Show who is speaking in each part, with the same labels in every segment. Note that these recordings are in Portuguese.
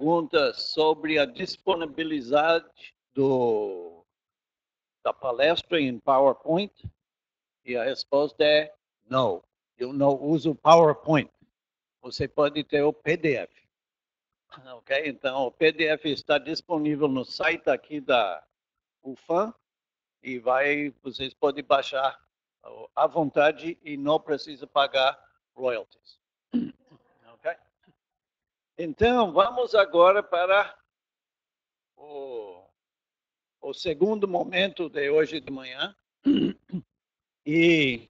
Speaker 1: perguntas sobre a disponibilidade da palestra em PowerPoint e a resposta é não. Eu não uso PowerPoint. Você pode ter o PDF. Ok? Então, o PDF está disponível no site aqui da UFAM e vocês podem baixar à vontade e não precisa pagar royalties. Ok? Então, vamos agora para o segundo momento de hoje de manhã. E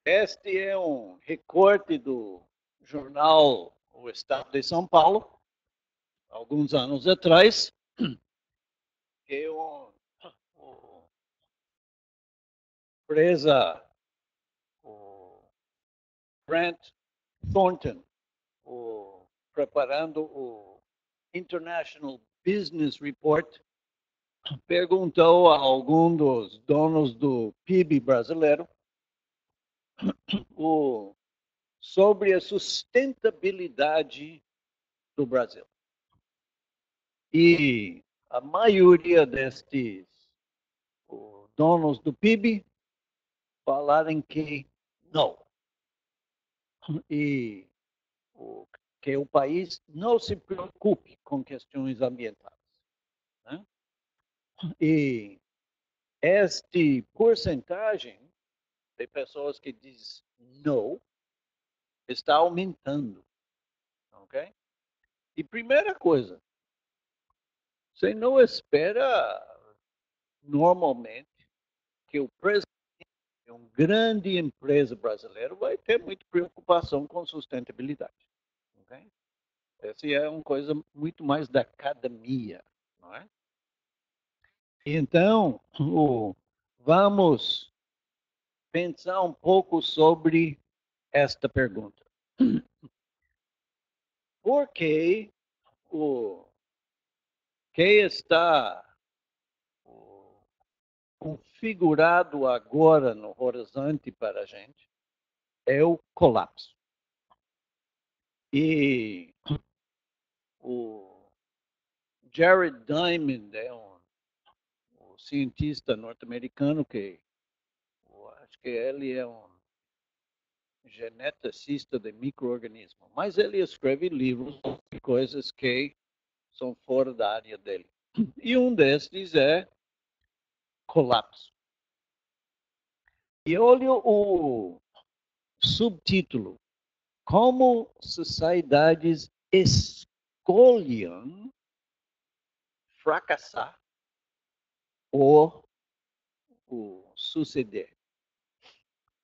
Speaker 1: este é um recorte do jornal O Estado de São Paulo, alguns anos atrás, que o empresa, o Grant Thornton, preparando o International Business Report, perguntou a algum dos donos do PIB brasileiro sobre a sustentabilidade do Brasil. E a maioria destes donos do PIB falaram que não. E que o país não se preocupe com questões ambientais. Né? E esta porcentagem de pessoas que diz não está aumentando. Ok? E primeira coisa, você não espera normalmente que o presidente de uma grande empresa brasileira vai ter muita preocupação com sustentabilidade. Okay? Essa é uma coisa muito mais da academia, não é? Então, vamos pensar um pouco sobre esta pergunta. Por que está configurado agora no horizonte para a gente é o colapso. E o Jared Diamond é um cientista norte-americano que acho que ele é um geneticista de micro-organismos, mas ele escreve livros de coisas que são fora da área dele. E um desses é colapso. E olha o subtítulo: como sociedades escolhem fracassar ou suceder.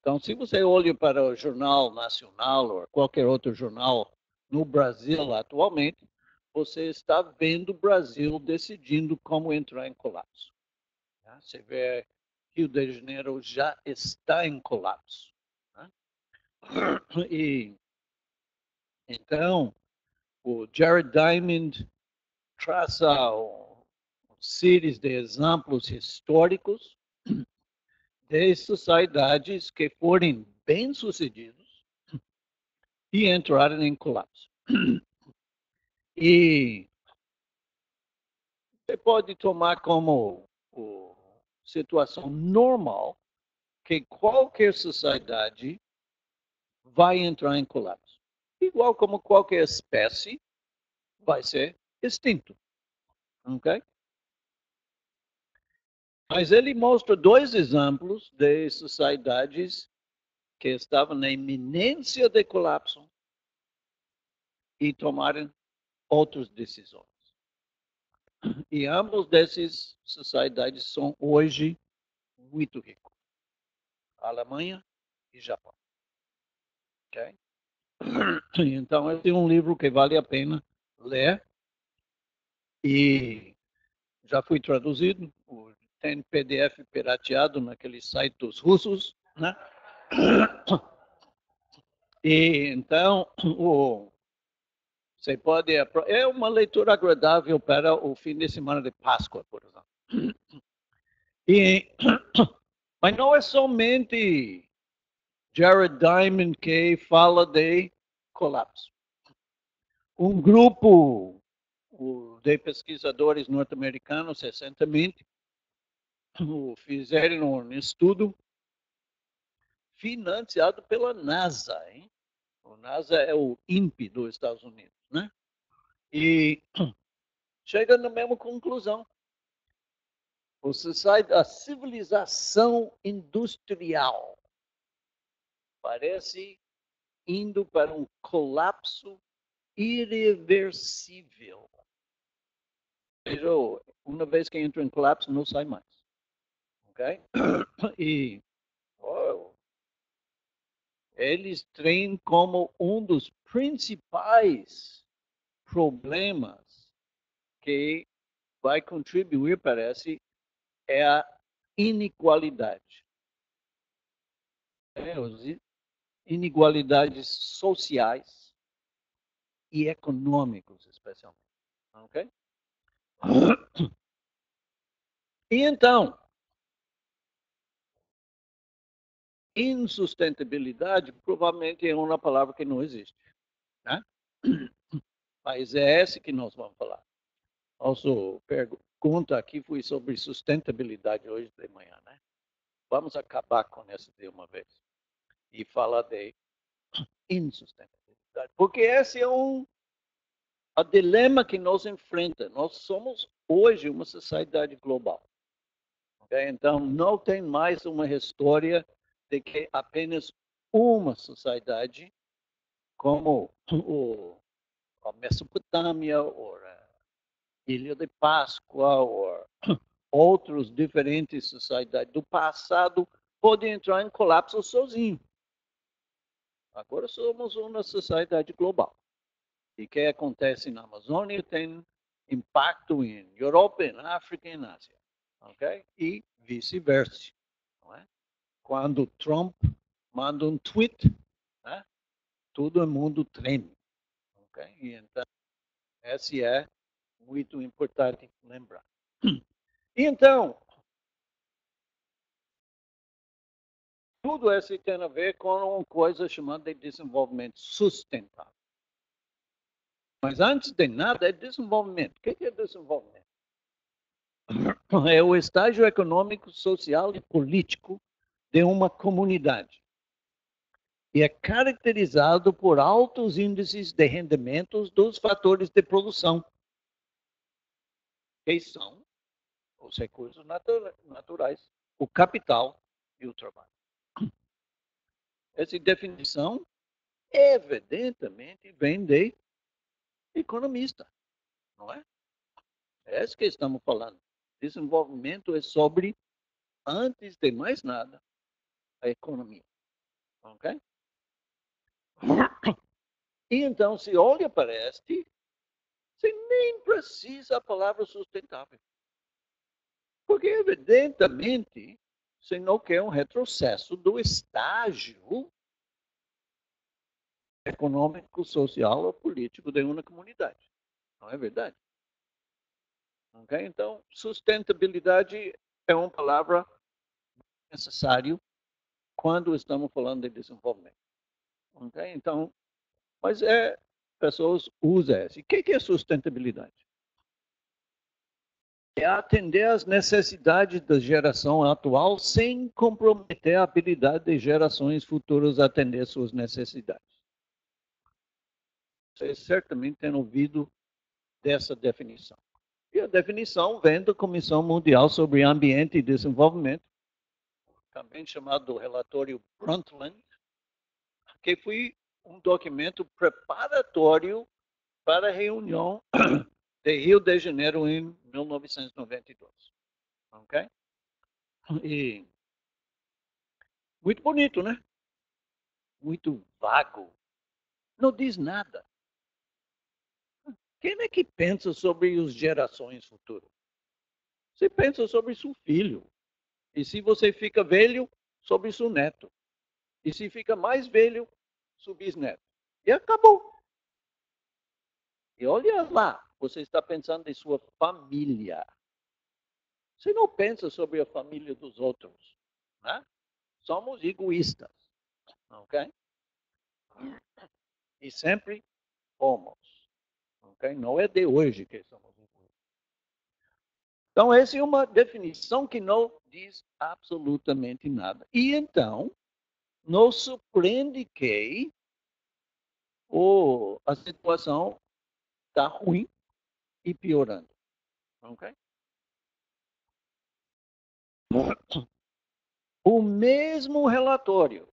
Speaker 1: Então, se você olha para o Jornal Nacional ou qualquer outro jornal no Brasil atualmente, você está vendo o Brasil decidindo como entrar em colapso. Você vê Rio de Janeiro já está em colapso. E então, o Jared Diamond traça séries de exemplos históricos de sociedades que forem bem-sucedidos e entraram em colapso. E você pode tomar como situação normal que qualquer sociedade vai entrar em colapso. Igual como qualquer espécie vai ser extinto. Ok? Mas ele mostra dois exemplos de sociedades que estavam na iminência de colapso e tomaram outras decisões. E ambos dessas sociedades são hoje muito ricos. Alemanha e Japão. Okay? Então, esse é um livro que vale a pena ler. E já foi traduzido. Tem PDF pirateado naqueles sites russos. Né? E então, você pode. É uma leitura agradável para o fim de semana de Páscoa, por exemplo. Mas não é somente Jared Diamond que fala de colapso. Um grupo de pesquisadores norte-americanos recentemente fizeram um estudo financiado pela NASA, hein? O NASA é o INPE dos Estados Unidos, né? E chega na mesma conclusão. Você sai da civilização industrial. Parece indo para um colapso irreversível. Uma vez que entra em colapso, não sai mais. Ok? E eles têm como um dos principais problemas que vai contribuir, parece, é a inigualdade. As inigualdades sociais e econômicos, especialmente. Ok? E então, insustentabilidade provavelmente é uma palavra que não existe. Né? Mas é essa que nós vamos falar. Nossa pergunta aqui foi sobre sustentabilidade hoje de manhã, né? Vamos acabar com essa de uma vez e falar de insustentabilidade, porque esse é a dilema que nos enfrenta. Nós somos hoje uma sociedade global. Okay? Então, não tem mais uma história de que apenas uma sociedade, como a Mesopotâmia, ou a Ilha de Páscoa, ou outros diferentes sociedades do passado, podem entrar em colapso sozinho. Agora somos uma sociedade global. E o que acontece na Amazônia tem impacto em Europa, em África e na Ásia. Okay? E vice-versa. É? Quando Trump manda um tweet, né? Todo mundo treme. Okay? E então, esse é muito importante lembrar. Então, tudo isso tem a ver com uma coisa chamada de desenvolvimento sustentável. Mas antes de nada, é desenvolvimento. O que é desenvolvimento? É o estágio econômico, social e político de uma comunidade. E é caracterizado por altos índices de rendimentos dos fatores de produção, que são os recursos naturais, o capital e o trabalho. Essa definição, evidentemente, vem de economista, não é? É isso que estamos falando. Desenvolvimento é sobre, antes de mais nada, a economia. Ok? E então, se olha para este, você nem precisa a palavra sustentável. Porque, evidentemente, você não quer um retrocesso do estágio econômico, social ou político de uma comunidade. Não é verdade? Okay? Então, sustentabilidade é uma palavra necessária quando estamos falando de desenvolvimento. Okay? Então, mas pessoas usam essa. E o que é sustentabilidade? É atender às necessidades da geração atual sem comprometer a habilidade de gerações futuras a atender suas necessidades. Vocês certamente têm ouvido dessa definição. E a definição vem da Comissão Mundial sobre Ambiente e Desenvolvimento, também chamado relatório Brundtland, que foi um documento preparatório para a reunião de Rio de Janeiro em 1992. Ok? E muito bonito, né? Muito vago. Não diz nada. Quem é que pensa sobre as gerações futuras? Você pensa sobre seu filho. E se você fica velho, sobre seu neto. E se fica mais velho, seu bisneto. E acabou. E olha lá, você está pensando em sua família. Você não pensa sobre a família dos outros. Né? Somos egoístas. Ok? E sempre fomos. Okay? Não é de hoje que somos influentes. Então, essa é uma definição que não diz absolutamente nada. E então, nos surpreende que a situação está ruim e piorando. Okay? O mesmo relatório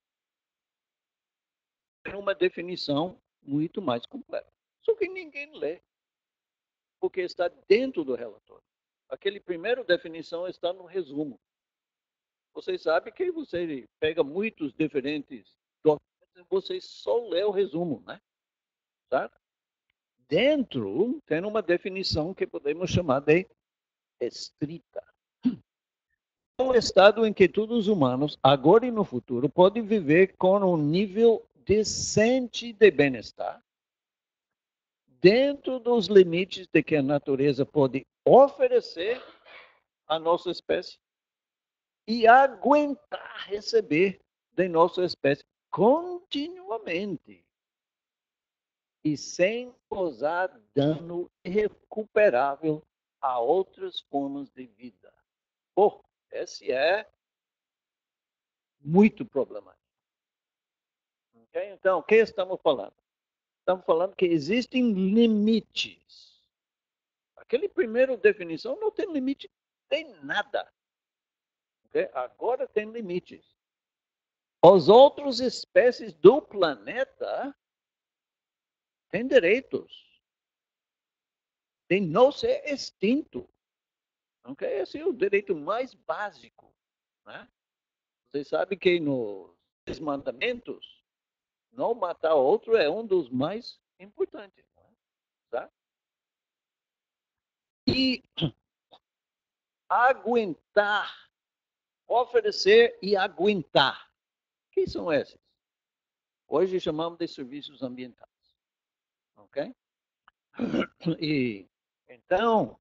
Speaker 1: tem uma definição muito mais completa. Só que ninguém lê, porque está dentro do relatório. Aquele primeiro definição está no resumo. Você sabe que você pega muitos diferentes documentos e você só lê o resumo, né? Certo? Dentro tem uma definição que podemos chamar de estrita. Um estado em que todos os humanos, agora e no futuro, podem viver com um nível decente de bem-estar, dentro dos limites de que a natureza pode oferecer à nossa espécie e aguentar receber de nossa espécie continuamente e sem causar dano irrecuperável a outras formas de vida. Pô, esse é muito problemático. Okay? Então, o que estamos falando? Estamos falando que existem limites. Aquele primeiro definição não tem limite de nada. Okay? Agora tem limites. As outras espécies do planeta têm direitos de não ser extinto. Okay? Esse é o direito mais básico. Né? Você sabe que nos 10 mandamentos, não matar outro é um dos mais importantes. Né? Tá? E aguentar, oferecer e aguentar. Quem são esses? Hoje chamamos de serviços ambientais. Ok? E, então,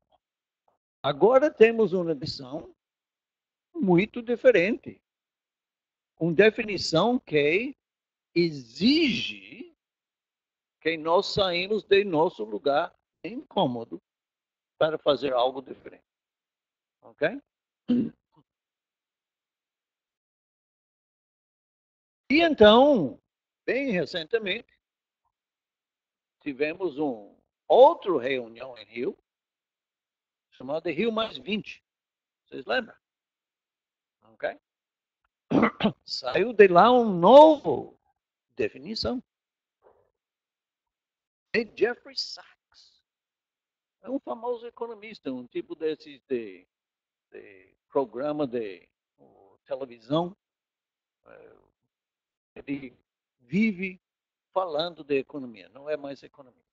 Speaker 1: agora temos uma definição muito diferente. Uma definição que exige que nós saímos de nosso lugar incômodo para fazer algo diferente. Ok? E então, bem recentemente, tivemos outra reunião em Rio, chamada Rio Mais 20. Vocês lembram? Ok? Saiu de lá uma nova definição. É Jeffrey Sachs. É um famoso economista, um tipo desses de programa de televisão. Ele vive falando de economia, não é mais economia.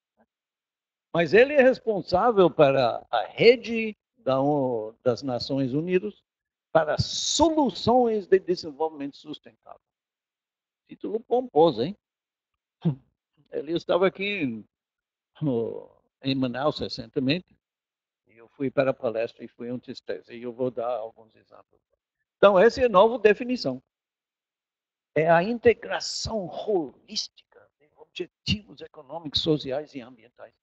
Speaker 1: Mas ele é responsável para a rede das Nações Unidas para soluções de desenvolvimento sustentável. Título pomposo, hein? Ele estava aqui em Manaus recentemente, e eu fui para a palestra e fui um testemunho, e eu vou dar alguns exemplos. Então, essa é a nova definição. É a integração holística de objetivos econômicos, sociais e ambientais.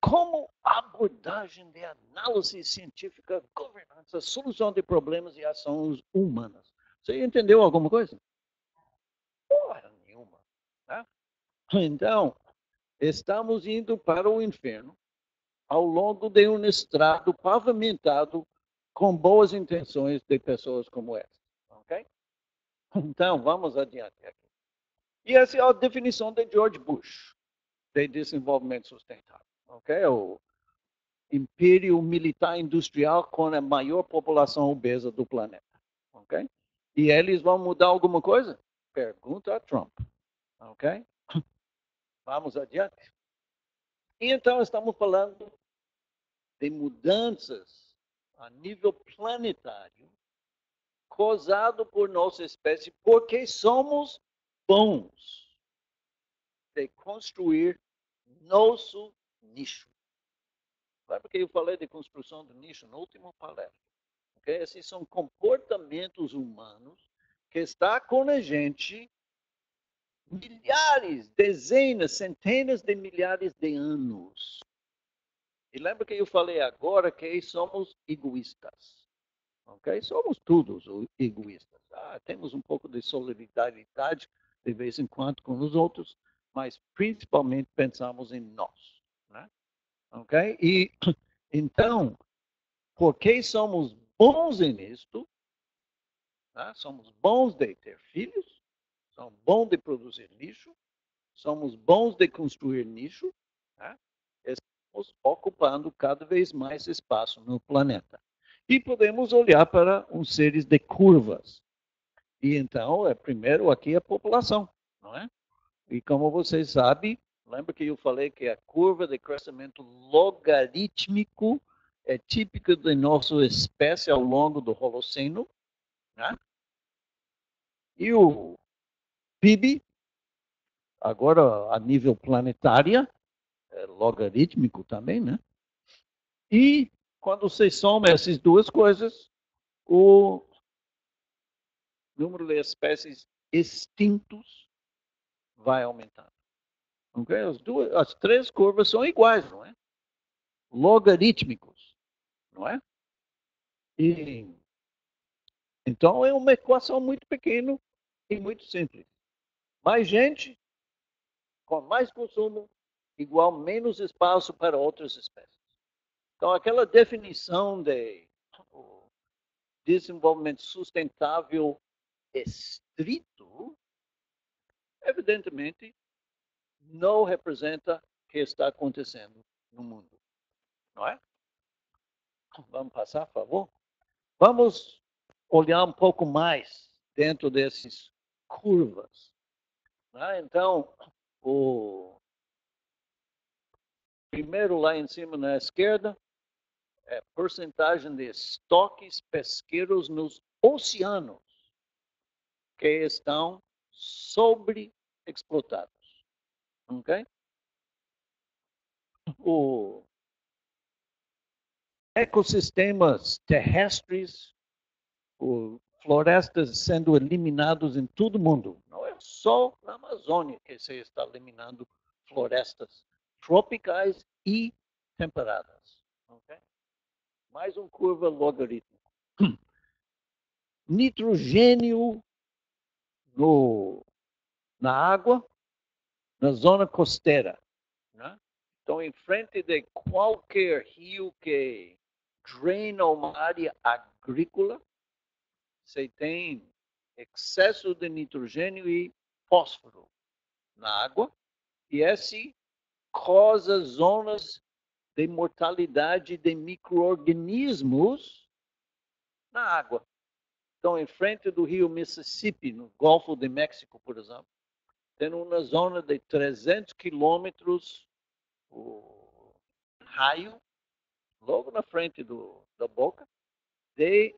Speaker 1: Como abordagem de análise científica, governança, solução de problemas e ações humanas. Você entendeu alguma coisa? Porra nenhuma. Né? Então, estamos indo para o inferno ao longo de um estrado pavimentado com boas intenções de pessoas como essa. Ok? Então, vamos adiante aqui. E essa é a definição de George Bush de desenvolvimento sustentável. Ok? O império militar industrial com a maior população obesa do planeta. Ok? E eles vão mudar alguma coisa? Pergunta a Trump. Ok? Vamos adiante. E então estamos falando de mudanças a nível planetário causado por nossa espécie porque somos bons de construir nosso nicho. Lembra que eu falei de construção do nicho no último palestra? Okay? Esses são comportamentos humanos que está com a gente milhares, dezenas, centenas de milhares de anos. E lembra que eu falei agora que somos egoístas. Ok? Somos todos egoístas. Temos um pouco de solidariedade de vez em quando com os outros, mas principalmente pensamos em nós. Né? Ok? E então, porque somos bons nisto, né? Somos bons de ter filhos, somos bons de produzir lixo, somos bons de construir nicho, né? Estamos ocupando cada vez mais espaço no planeta. E podemos olhar para uns seres de curvas. E então, primeiro aqui a população, não é? E como vocês sabem, lembra que eu falei que a curva de crescimento logarítmico é típica da nossa espécie ao longo do Holoceno, né? E o PIB, agora a nível planetário, é logarítmico também, né? E quando você soma essas duas coisas, o número de espécies extintos vai aumentando. Okay? As três curvas são iguais, não é? Logarítmicos, não é? E, então é uma equação muito pequena e muito simples. Mais gente, com mais consumo, igual menos espaço para outras espécies. Então aquela definição de desenvolvimento sustentável estrito, evidentemente, não representa o que está acontecendo no mundo, não é? Vamos passar, por favor? Vamos olhar um pouco mais dentro dessas curvas. Né? Então, o primeiro lá em cima na esquerda é a porcentagem de estoques pesqueiros nos oceanos que estão sobreexplotados. Ok? O ecossistemas terrestres, florestas sendo eliminadas em todo o mundo. Não é só na Amazônia que se está eliminando florestas tropicais e temperadas. Okay? Mais uma curva logarítmica. Nitrogênio na água, na zona costeira. Né? Então, em frente de qualquer rio que drena uma área agrícola, você tem excesso de nitrogênio e fósforo na água, e esse causa zonas de mortalidade de micro-organismos na água. Então, em frente do rio Mississippi, no Golfo de México, por exemplo, tem uma zona de 300 quilômetros, o raio, logo na frente da boca, de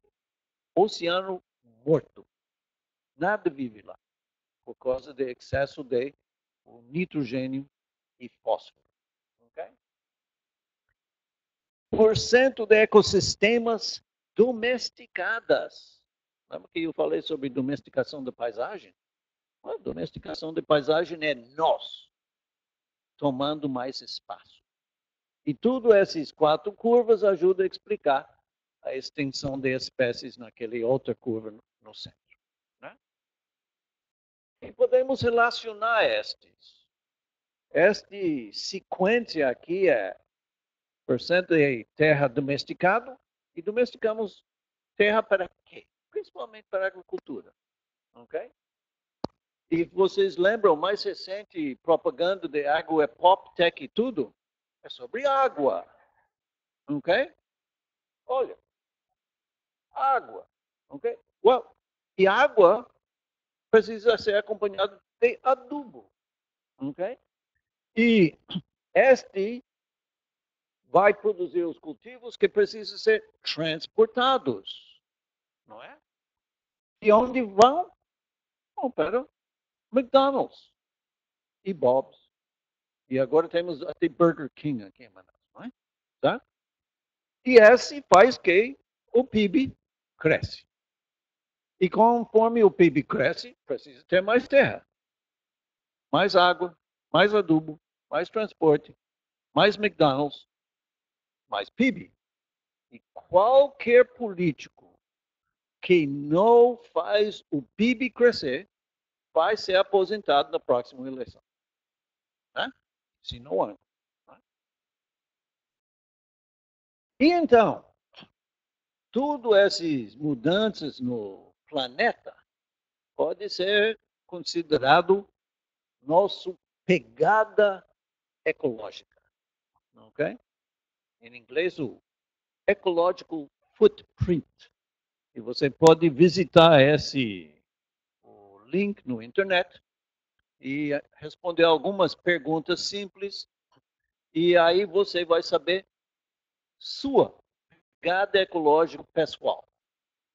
Speaker 1: oceano morto. Nada vive lá, por causa do excesso de nitrogênio e fósforo. Okay? Porcento de ecossistemas domesticadas. Lembra que eu falei sobre domesticação da paisagem? A domesticação da paisagem é nós tomando mais espaço. E tudo essas quatro curvas ajudam a explicar a extensão de espécies naquela outra curva no centro. Né? E podemos relacionar estes. Esta sequência aqui é porcento de terra domesticado e domesticamos terra para quê? Principalmente para a agricultura. Ok? E vocês lembram, mais recente propaganda de água é pop, tech e tudo? É sobre água. Ok? Olha, água. Ok? Well, e água precisa ser acompanhada de adubo. Ok? E este vai produzir os cultivos que precisam ser transportados. Não é? E onde vão? Vão para McDonald's e Bob's. E agora temos até Burger King aqui em Manaus, não é? Tá? E esse faz que o PIB cresce. E conforme o PIB cresce, precisa ter mais terra. mais água, mais adubo, mais transporte, mais McDonald's, mais PIB. E qualquer político que não faz o PIB crescer vai ser aposentado na próxima eleição. Né? Se não anda. Né? E então, tudo essas mudanças no planeta pode ser considerado nossa pegada ecológica. Ok? Em inglês, o ecological footprint. E você pode visitar esse o link no internet e responder algumas perguntas simples. E aí você vai saber sua pegada ecológica pessoal.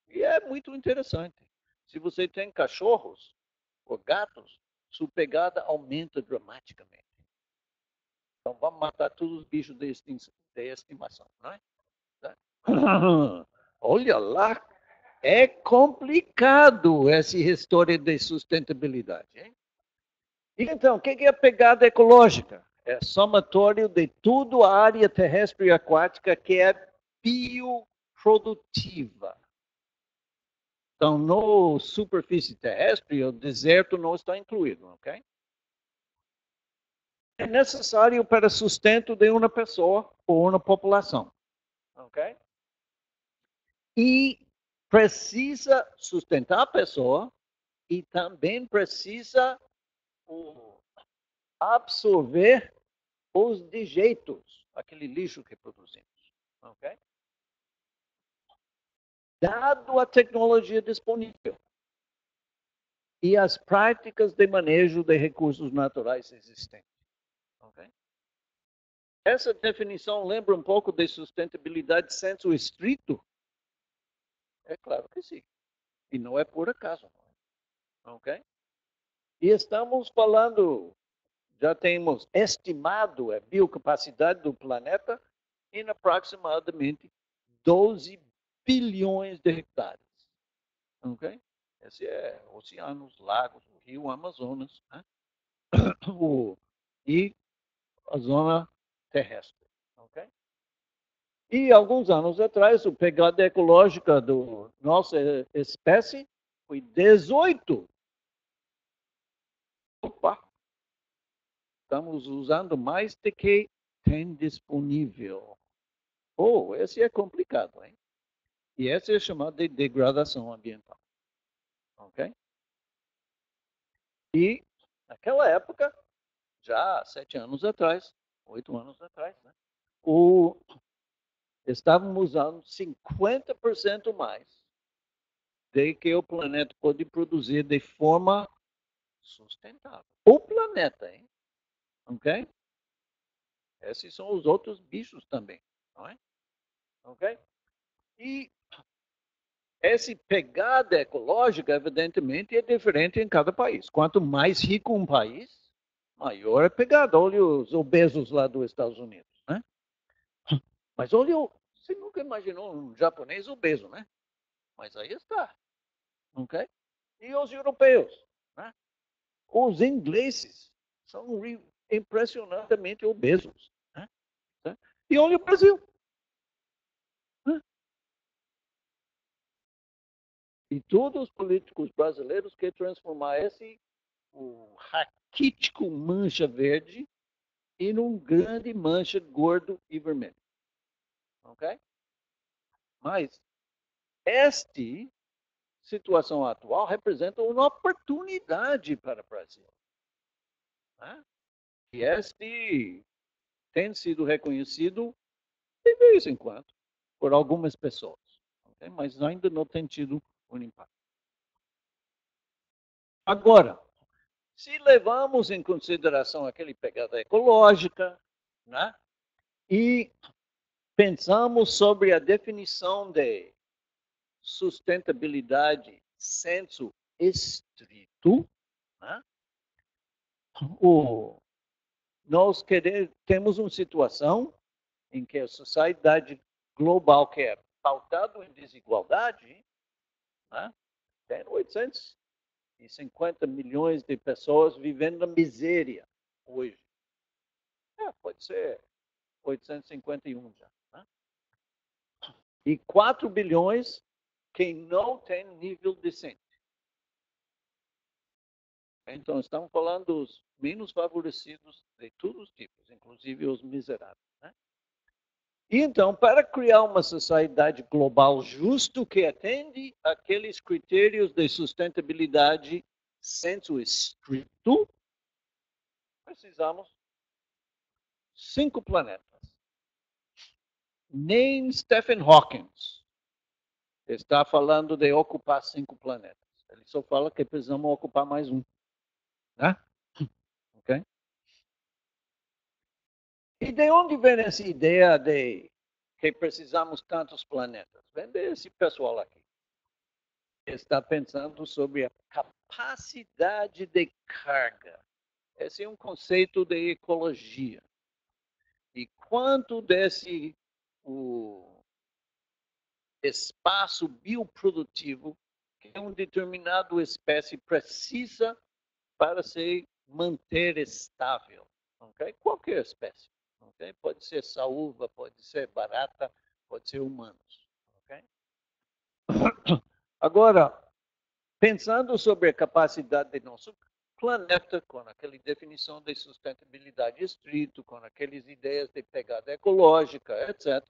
Speaker 1: E é muito interessante. Se você tem cachorros ou gatos, sua pegada aumenta dramaticamente. Então vamos matar todos os bichos de estimação, não é? Olha lá, é complicado essa história de sustentabilidade. Hein? Então, o que é a pegada ecológica? É somatório de toda a área terrestre e aquática que é bioprodutiva. Então, no superfície terrestre, o deserto não está incluído, ok? É necessário para sustento de uma pessoa ou uma população, ok? E precisa sustentar a pessoa e também precisa absorver os dejeitos, aquele lixo que produzimos, ok? Dado a tecnologia disponível e as práticas de manejo de recursos naturais existentes. Okay? Essa definição lembra um pouco de sustentabilidade de senso estrito? É claro que sim. E não é por acaso. Ok? E estamos falando, já temos estimado a biocapacidade do planeta em aproximadamente 12 bilhões de hectares. Ok? Esse é oceanos, lagos, o rio Amazonas, né? E a zona terrestre. Okay? E alguns anos atrás, a pegada ecológica da nossa espécie foi 18. Opa! Estamos usando mais do que tem disponível. Oh, esse é complicado, hein? E esse é chamado de degradação ambiental. Ok? E, naquela época, já 7 anos atrás, 8 anos atrás, né? Estávamos usando 50% mais do que o planeta pode produzir de forma sustentável. O planeta, hein? Ok? Esses são os outros bichos também, não é? Ok? E essa pegada ecológica, evidentemente, é diferente em cada país. Quanto mais rico um país, maior a pegada. Olha os obesos lá dos Estados Unidos, né? Mas olha, você nunca imaginou um japonês obeso, né? Mas aí está, ok? E os europeus, né? Os ingleses são impressionantemente obesos, né? E olha o Brasil. Né? E todos os políticos brasileiros querem transformar esse o raquítico mancha verde em um grande mancha gordo e vermelho. Ok? Mas esta situação atual representa uma oportunidade para o Brasil. Né? E este tem sido reconhecido de vez em quando por algumas pessoas. Okay? Mas ainda não tem tido um impacto. Agora, se levamos em consideração aquele pegada ecológica, né? E pensamos sobre a definição de sustentabilidade senso estrito, né? Nós temos uma situação em que a sociedade global, que é pautada em desigualdade, né? Tem 800 50 milhões de pessoas vivendo na miséria hoje. Pode ser 851 já. Né? E 4 bilhões que não tem nível decente. Então, estamos falando dos menos favorecidos de todos os tipos, inclusive os miseráveis. Né? E então, para criar uma sociedade global justa que atende aqueles critérios de sustentabilidade senso estrito, precisamos 5 planetas. Nem Stephen Hawking está falando de ocupar 5 planetas. Ele só fala que precisamos ocupar mais um. Né? Okay? E de onde vem essa ideia de que precisamos tantos planetas? Vem desse pessoal aqui. Está pensando sobre a capacidade de carga. Esse é um conceito de ecologia. E quanto desse o espaço bioprodutivo que uma determinada espécie precisa para se manter estável. Okay? Qualquer espécie. Okay? Pode ser saúva, pode ser barata, pode ser humanos. Okay? Agora, pensando sobre a capacidade de nosso planeta, com aquela definição de sustentabilidade estrito, com aquelas ideias de pegada ecológica, etc.,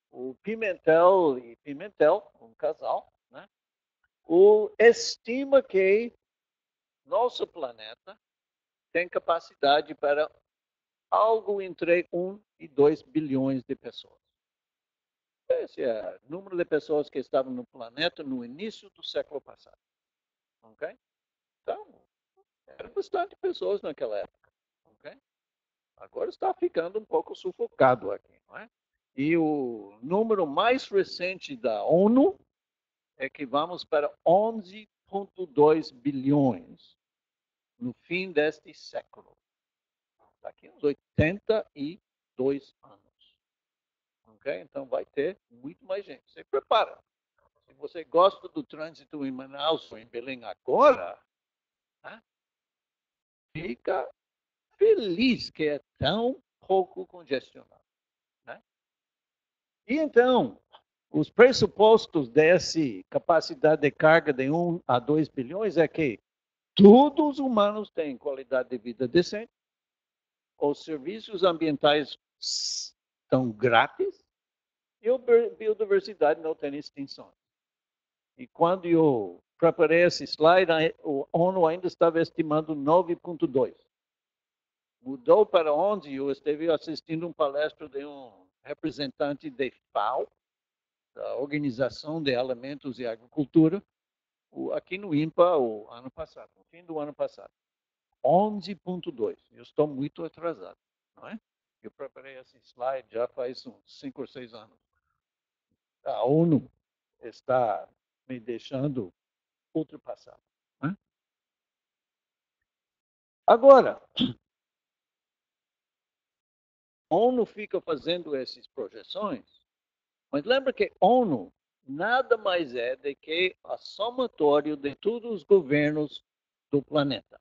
Speaker 1: o Pimentel e Pimentel, um casal, né, estima que nosso planeta tem capacidade para algo entre 1 e 2 bilhões de pessoas. Esse é o número de pessoas que estavam no planeta no início do século passado. Okay? Então, eram bastante pessoas naquela época. Okay? Agora está ficando um pouco sufocado aqui. Não é? E o número mais recente da ONU é que vamos para 11,2 bilhões no fim deste século. Daqui uns 82 anos. Okay? Então vai ter muito mais gente. Se prepara. Se você gosta do trânsito em Manaus ou em Belém agora, né, fica feliz que é tão pouco congestionado. Né? E então, os pressupostos dessa capacidade de carga de 1 a 2 bilhões é que todos os humanos têm qualidade de vida decente, os serviços ambientais estão grátis e a biodiversidade não tem extinções. E quando eu preparei esse slide, o ONU ainda estava estimando 9,2. Mudou para 11 e eu estive assistindo palestra de um representante da FAO, da Organização de Alimentos e Agricultura, aqui no INPA, o ano passado, no fim do ano passado. 11,2. Eu estou muito atrasado, não é? Eu preparei esse slide já faz uns 5 ou 6 anos. A ONU está me deixando ultrapassado. Né? Agora, a ONU fica fazendo essas projeções, mas lembra que a ONU nada mais é do que a somatório de todos os governos do planeta.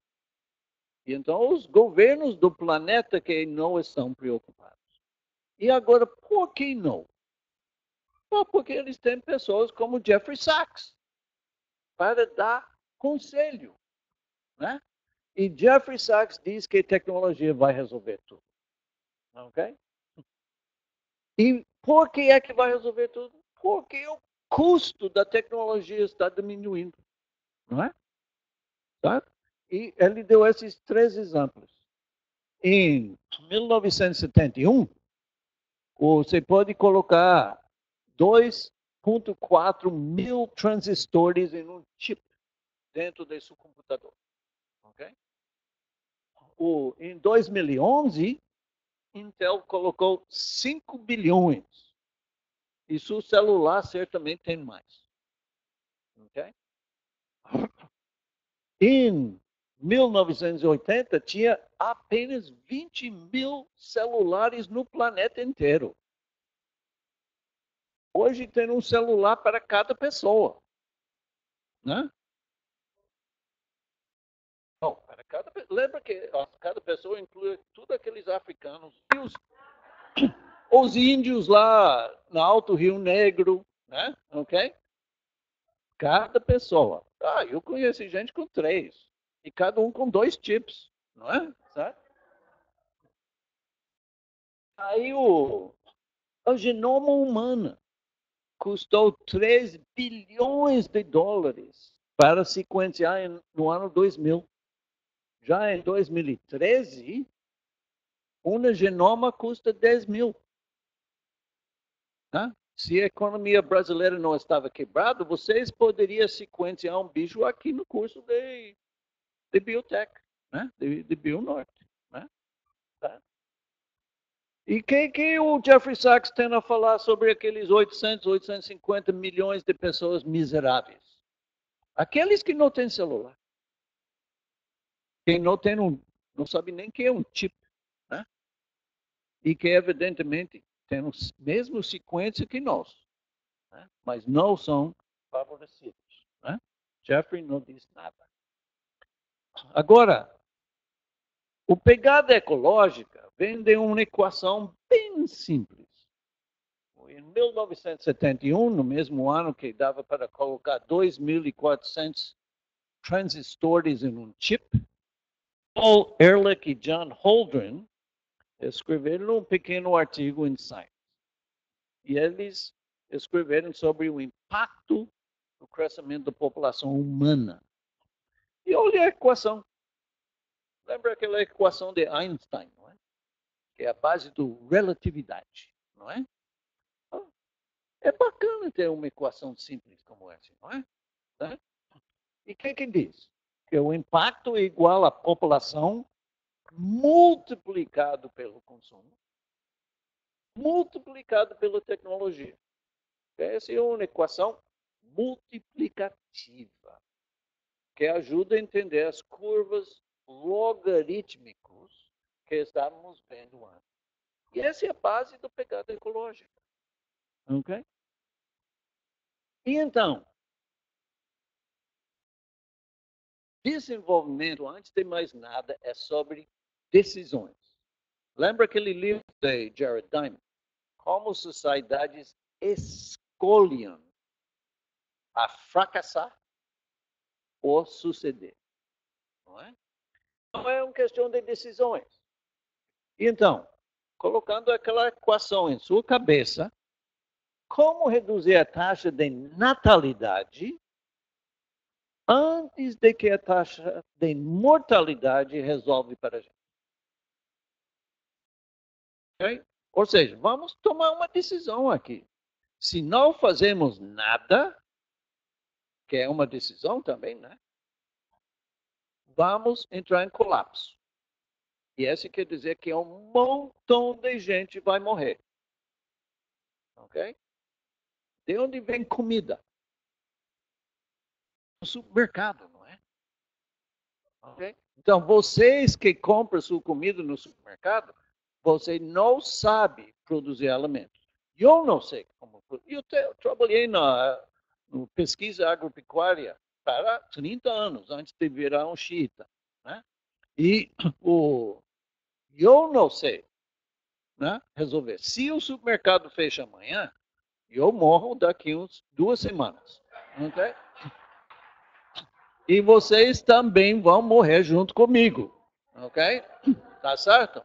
Speaker 1: E então, os governos do planeta que não estão preocupados. E agora, por que não? Porque eles têm pessoas como Jeffrey Sachs para dar conselho. Né? E Jeffrey Sachs diz que tecnologia vai resolver tudo. Ok? E por que é que vai resolver tudo? Porque o custo da tecnologia está diminuindo. Não é? Tá? E ele deu esses 3 exemplos. Em 1971, você pode colocar 2,4 mil transistores em um chip dentro desse computador. Okay? Em 2011, Intel colocou 5 bilhões. E seu celular certamente tem mais. Okay? Em 1980, tinha apenas 20 mil celulares no planeta inteiro. Hoje tem um celular para cada pessoa. Né? Lembra que cada pessoa inclui tudo aqueles africanos e os índios lá no Alto Rio Negro, né? Ok? Cada pessoa. Ah, eu conheci gente com 3. E cada um com 2 chips, não é? Certo? Aí o genoma humano custou 3 bilhões de dólares para sequenciar no ano 2000. Já em 2013, uma genoma custa 10 mil. Né? Se a economia brasileira não estava quebrada, vocês poderiam sequenciar um bicho aqui no curso de biotech, né? de Bionorte. Né? Tá? E que o Jeffrey Sachs tem a falar sobre aqueles 850 milhões de pessoas miseráveis? Aqueles que não têm celular. Quem não tem não sabe nem o que é um chip. Né? E que, evidentemente, tem a mesma sequência que nós. Né? Mas não são favorecidos. Né? Jeffrey não diz nada. Agora, o pegada ecológica vem de uma equação bem simples. Em 1971, no mesmo ano que dava para colocar 2.400 transistores em um chip, Paul Ehrlich e John Holdren escreveram um pequeno artigo em Science. E eles escreveram sobre o impacto do crescimento da população humana. E olha a equação. Lembra aquela equação de Einstein, não é? Que é a base do relatividade, não é? É bacana ter uma equação simples como essa, não é? Tá? E o que diz? Que o impacto é igual à população multiplicado pelo consumo, multiplicado pela tecnologia. Essa é uma equação multiplicativa, que ajuda a entender as curvas logarítmicas que estávamos vendo antes. E essa é a base da pegada ecológica. Ok? E então, desenvolvimento, antes de mais nada, é sobre decisões. Lembra aquele livro de Jared Diamond? Como sociedades escolhem a fracassar ou suceder. Não é? Não é uma questão de decisões. Então, colocando aquela equação em sua cabeça, como reduzir a taxa de natalidade antes de que a taxa de mortalidade resolve para a gente? Okay? Ou seja, vamos tomar uma decisão aqui. Se não fazemos nada, que é uma decisão também, né? Vamos entrar em colapso. E esse quer dizer que um montão de gente vai morrer. Ok? De onde vem comida? No supermercado, não é? Ok? Então, vocês que compram sua comida no supermercado, você não sabe produzir alimentos. Eu não sei como. Eu trabalhei no pesquisa agropecuária para 30 anos, antes de virar um xiita. Né? E eu não sei, né, resolver. Se o supermercado fecha amanhã, eu morro daqui uns 2 semanas. Okay? E vocês também vão morrer junto comigo. Ok? Tá certo?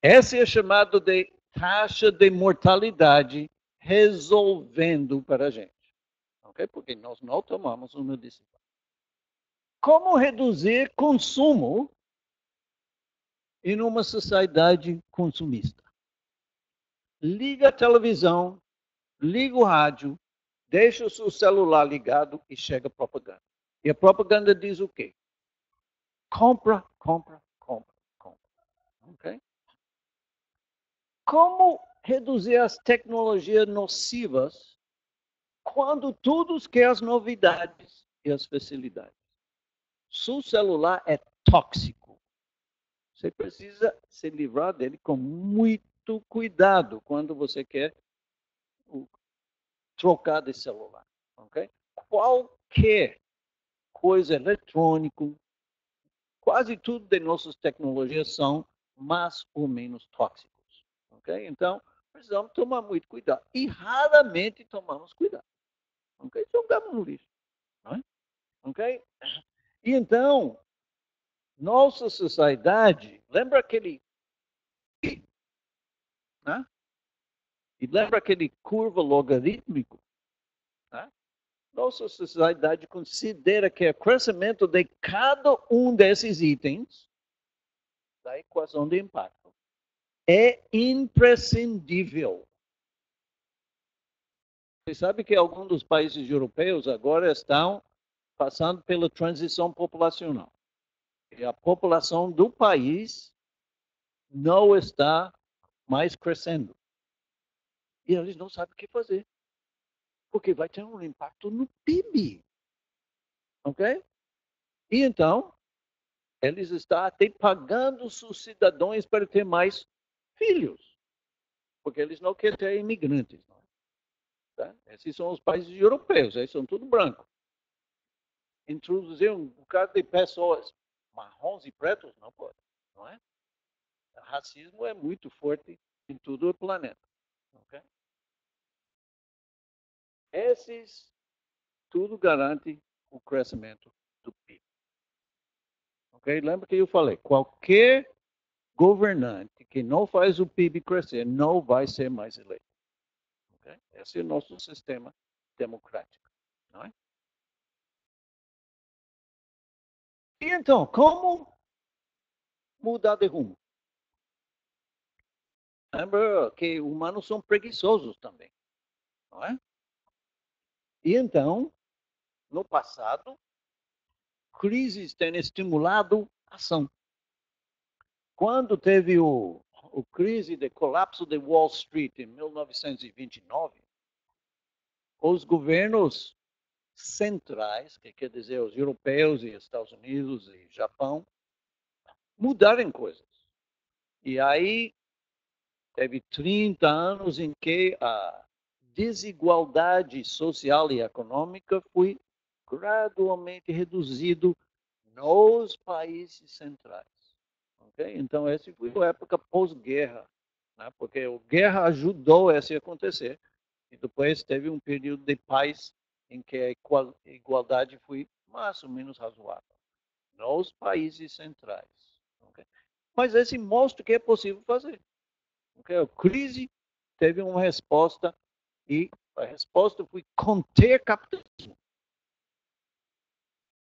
Speaker 1: Essa é chamada de taxa de mortalidade resolvendo para a gente. Ok? Porque nós não tomamos uma decisão. Como reduzir consumo em uma sociedade consumista? Liga a televisão, liga o rádio, deixa o seu celular ligado e chega a propaganda. E a propaganda diz o quê? Compra, compra, compra, compra. Okay? Como reduzir as tecnologias nocivas quando todos querem as novidades e as facilidades? Seu celular é tóxico. Você precisa se livrar dele com muito cuidado quando você quer trocar de celular. Okay? Qualquer coisa eletrônica, quase tudo de nossas tecnologias são mais ou menos tóxicos. Ok? Então, precisamos tomar muito cuidado. E raramente tomamos cuidado. Ok? Jogamos no lixo. Não é? Ok? E então, nossa sociedade, lembra aquele... Né? E lembra aquele curva logarítmico? Né? Nossa sociedade considera que o crescimento de cada um desses itens da equação de impacto é imprescindível. Você sabe que alguns dos países europeus agora estão passando pela transição populacional. E a população do país não está mais crescendo. E eles não sabem o que fazer. Porque vai ter um impacto no PIB. Ok? E então, eles estão até pagando seus cidadãos para ter mais filhos. Porque eles não querem ter imigrantes. Não é? Tá? Esses são os países europeus, eles são tudo branco. Introduzir um bocado de pessoas marrons e pretos, não pode. Não é? O racismo é muito forte em todo o planeta. Okay? Esses, tudo garante o crescimento do PIB. Okay? Lembra que eu falei, qualquer governante que não faz o PIB crescer não vai ser mais eleito. Okay? Esse é o nosso sistema democrático. Não é? E então, como mudar de rumo? Lembra que humanos são preguiçosos também. Não é? E então, no passado, crises têm estimulado ação. Quando teve o crise de colapso de Wall Street em 1929, os governos centrais, que quer dizer os europeus e Estados Unidos e Japão, mudaram coisas. E aí teve 30 anos em que a desigualdade social e econômica foi gradualmente reduzido nos países centrais. Okay? Então, essa foi a época pós-guerra, né? Porque a guerra ajudou isso a acontecer. E depois teve um período de paz em que a igualdade foi mais ou menos razoável nos países centrais. Okay? Mas esse mostra que é possível fazer. Okay? A crise teve uma resposta e a resposta foi conter capitalismo.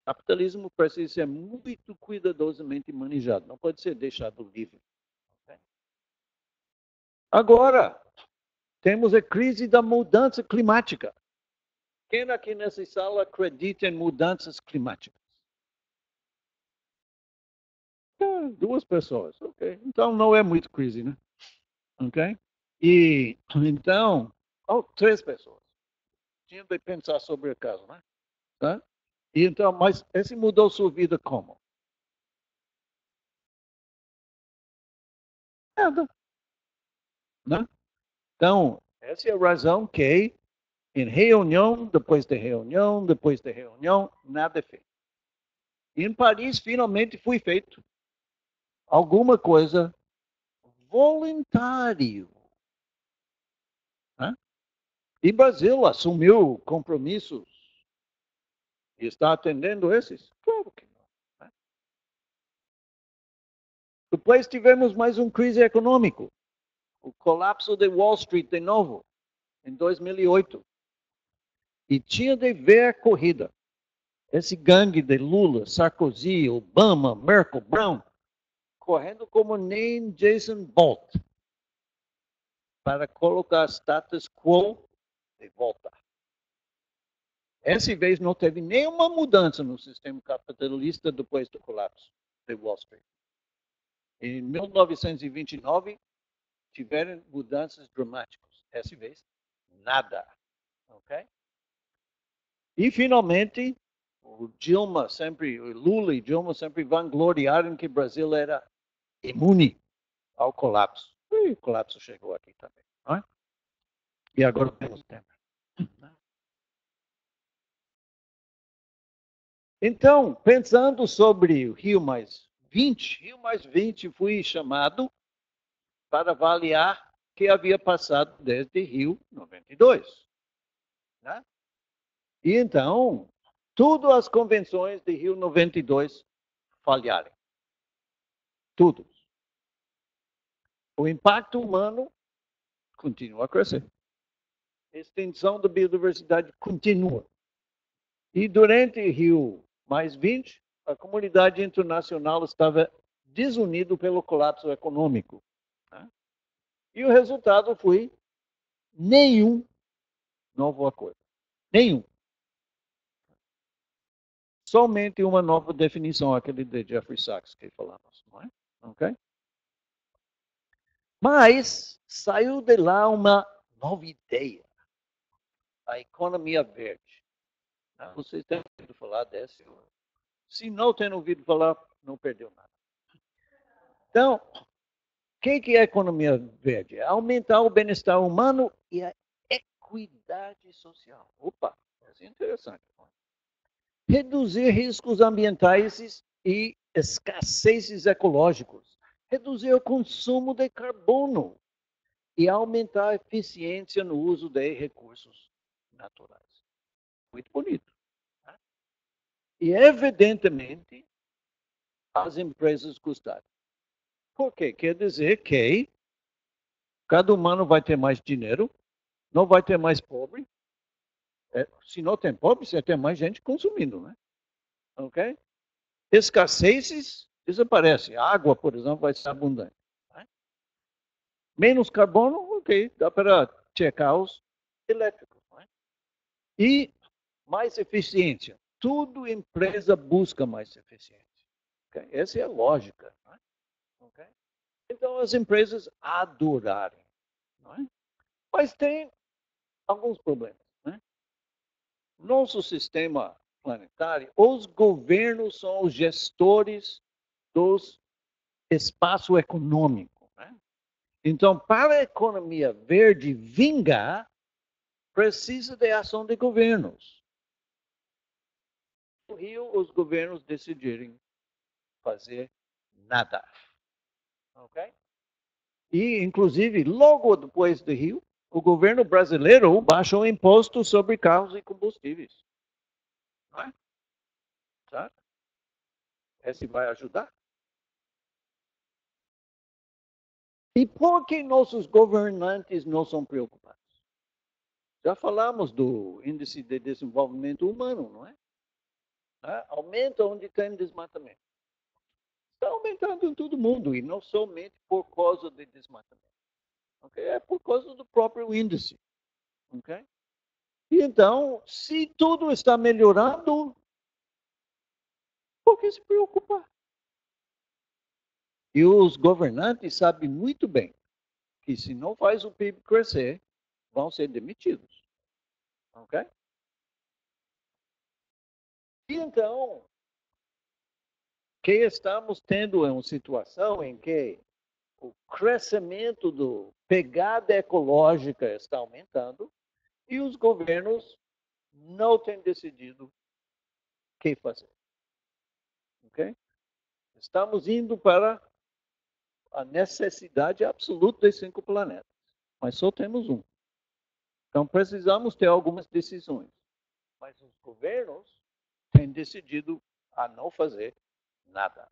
Speaker 1: Capitalismo precisa ser muito cuidadosamente manejado, não pode ser deixado livre. Okay? Agora, temos a crise da mudança climática. Quem aqui nessa sala acredita em mudanças climáticas? Duas pessoas, ok. Então não é muito crise, né? Ok? E então, três pessoas. Tinha de pensar sobre o caso, né? Tá? E então, mas esse mudou sua vida como? Nada, né? Então, essa é a razão que em reunião, depois de reunião, nada é feito. E em Paris, finalmente, foi feito alguma coisa voluntário. Né? E Brasil assumiu compromissos e está atendendo esses? Claro que não. Né? Depois tivemos mais uma crise econômica, o colapso de Wall Street de novo, em 2008. E tinha de ver a corrida. Esse gangue de Lula, Sarkozy, Obama, Merkel, Brown, correndo como nem Jason Bolt, para colocar status quo de volta. Essa vez não teve nenhuma mudança no sistema capitalista depois do colapso de Wall Street. Em 1929, tiveram mudanças dramáticas. Essa vez, nada. Okay? E, finalmente, o Lula e Dilma sempre vangloriaram que o Brasil era imune ao colapso. E o colapso chegou aqui também. Não é? E agora temos tempo. Então, pensando sobre o Rio mais Rio mais 20 fui chamado para avaliar o que havia passado desde Rio 92. Né? E então, todas as convenções de Rio 92 falharam. Tudo. O impacto humano continua a crescer. A extensão da biodiversidade continua. E durante Rio mais 20, a comunidade internacional estava desunida pelo colapso econômico. Né? E o resultado foi nenhum novo acordo. Nenhum. Somente uma nova definição, aquele de Jeffrey Sachs que falamos. Não é? Okay? Mas saiu de lá uma nova ideia. A economia verde. Vocês têm ouvido falar dessa? Se não têm ouvido falar, não perdeu nada. Então, o que é a economia verde? É aumentar o bem-estar humano e a equidade social. Opa, isso é interessante. Reduzir riscos ambientais e escassezes ecológicos. Reduzir o consumo de carbono e aumentar a eficiência no uso de recursos naturais. Muito bonito. Né? E, evidentemente, as empresas gostaram. Por quê? Quer dizer que cada humano vai ter mais dinheiro, não vai ter mais pobre. Se não tem pobre, você tem mais gente consumindo, né? Ok? Escassezes desaparece. A água, por exemplo, vai ser abundante. Né? Menos carbono, ok, dá para checar os elétricos. Né? E mais eficiência. Tudo empresa busca mais eficiência. Okay? Essa é a lógica. Né? Okay? Então, as empresas adoraram. Não é? Mas tem alguns problemas. Né? Nosso sistema planetário, os governos são os gestores dos espaço econômico. Né? Então, para a economia verde vingar, precisa de ação de governos. No Rio, os governos decidirem fazer nada. Ok? E, inclusive, logo depois do Rio, o governo brasileiro baixou o imposto sobre carros e combustíveis. Não é? Tá? Esse vai ajudar. E por que nossos governantes não são preocupados? Já falamos do índice de desenvolvimento humano, não é? Aumenta onde tem desmatamento. Está aumentando em todo mundo, e não somente por causa do desmatamento. Okay? É por causa do próprio índice. Okay? E então, se tudo está melhorando, por que se preocupar? E os governantes sabem muito bem que se não faz o PIB crescer, vão ser demitidos. Ok? E então, que estamos tendo é uma situação em que o crescimento do pegada ecológica está aumentando e os governos não têm decidido o que fazer. Ok? Estamos indo para a necessidade absoluta de 5 planetas, mas só temos um. Então precisamos ter algumas decisões. Mas os governos têm decidido a não fazer nada.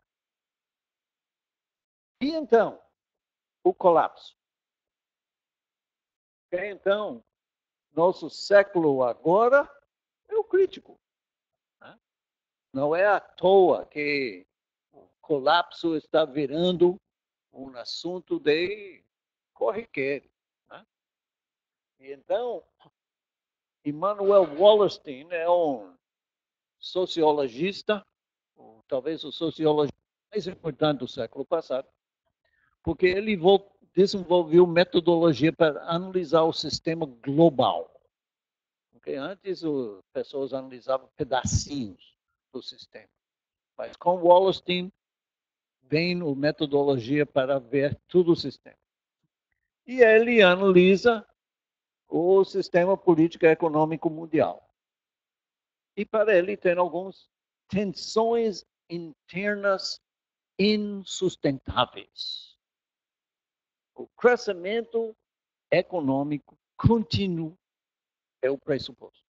Speaker 1: E então, o colapso. Então, nosso século agora é o crítico. Né? Não é à toa que o colapso está virando um assunto de corriqueiro. Né? E então, Immanuel Wallerstein é um sociologista, ou talvez o sociologista mais importante do século passado, porque ele desenvolveu metodologia para analisar o sistema global. Porque antes as pessoas analisavam pedacinhos do sistema. Mas com Wallerstein vem a metodologia para ver todo o sistema. E ele analisa o sistema político e econômico mundial. E para ele tem algumas tensões internas insustentáveis. O crescimento econômico contínuo é o pressuposto.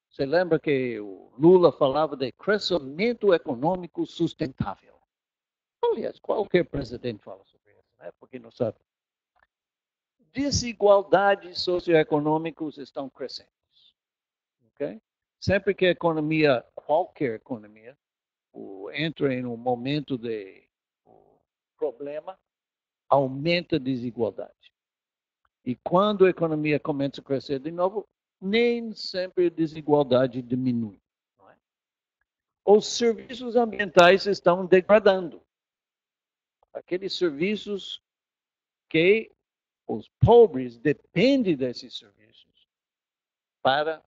Speaker 1: Você lembra que o Lula falava de crescimento econômico sustentável? Aliás, qualquer presidente fala sobre isso, né? Porque não sabe. Desigualdades socioeconômicas estão crescendo. Okay? Sempre que a economia, qualquer economia, entra em um momento de problema, aumenta a desigualdade. E quando a economia começa a crescer de novo, nem sempre a desigualdade diminui. Não é? Os serviços ambientais estão degradando. Aqueles serviços que os pobres dependem desses serviços para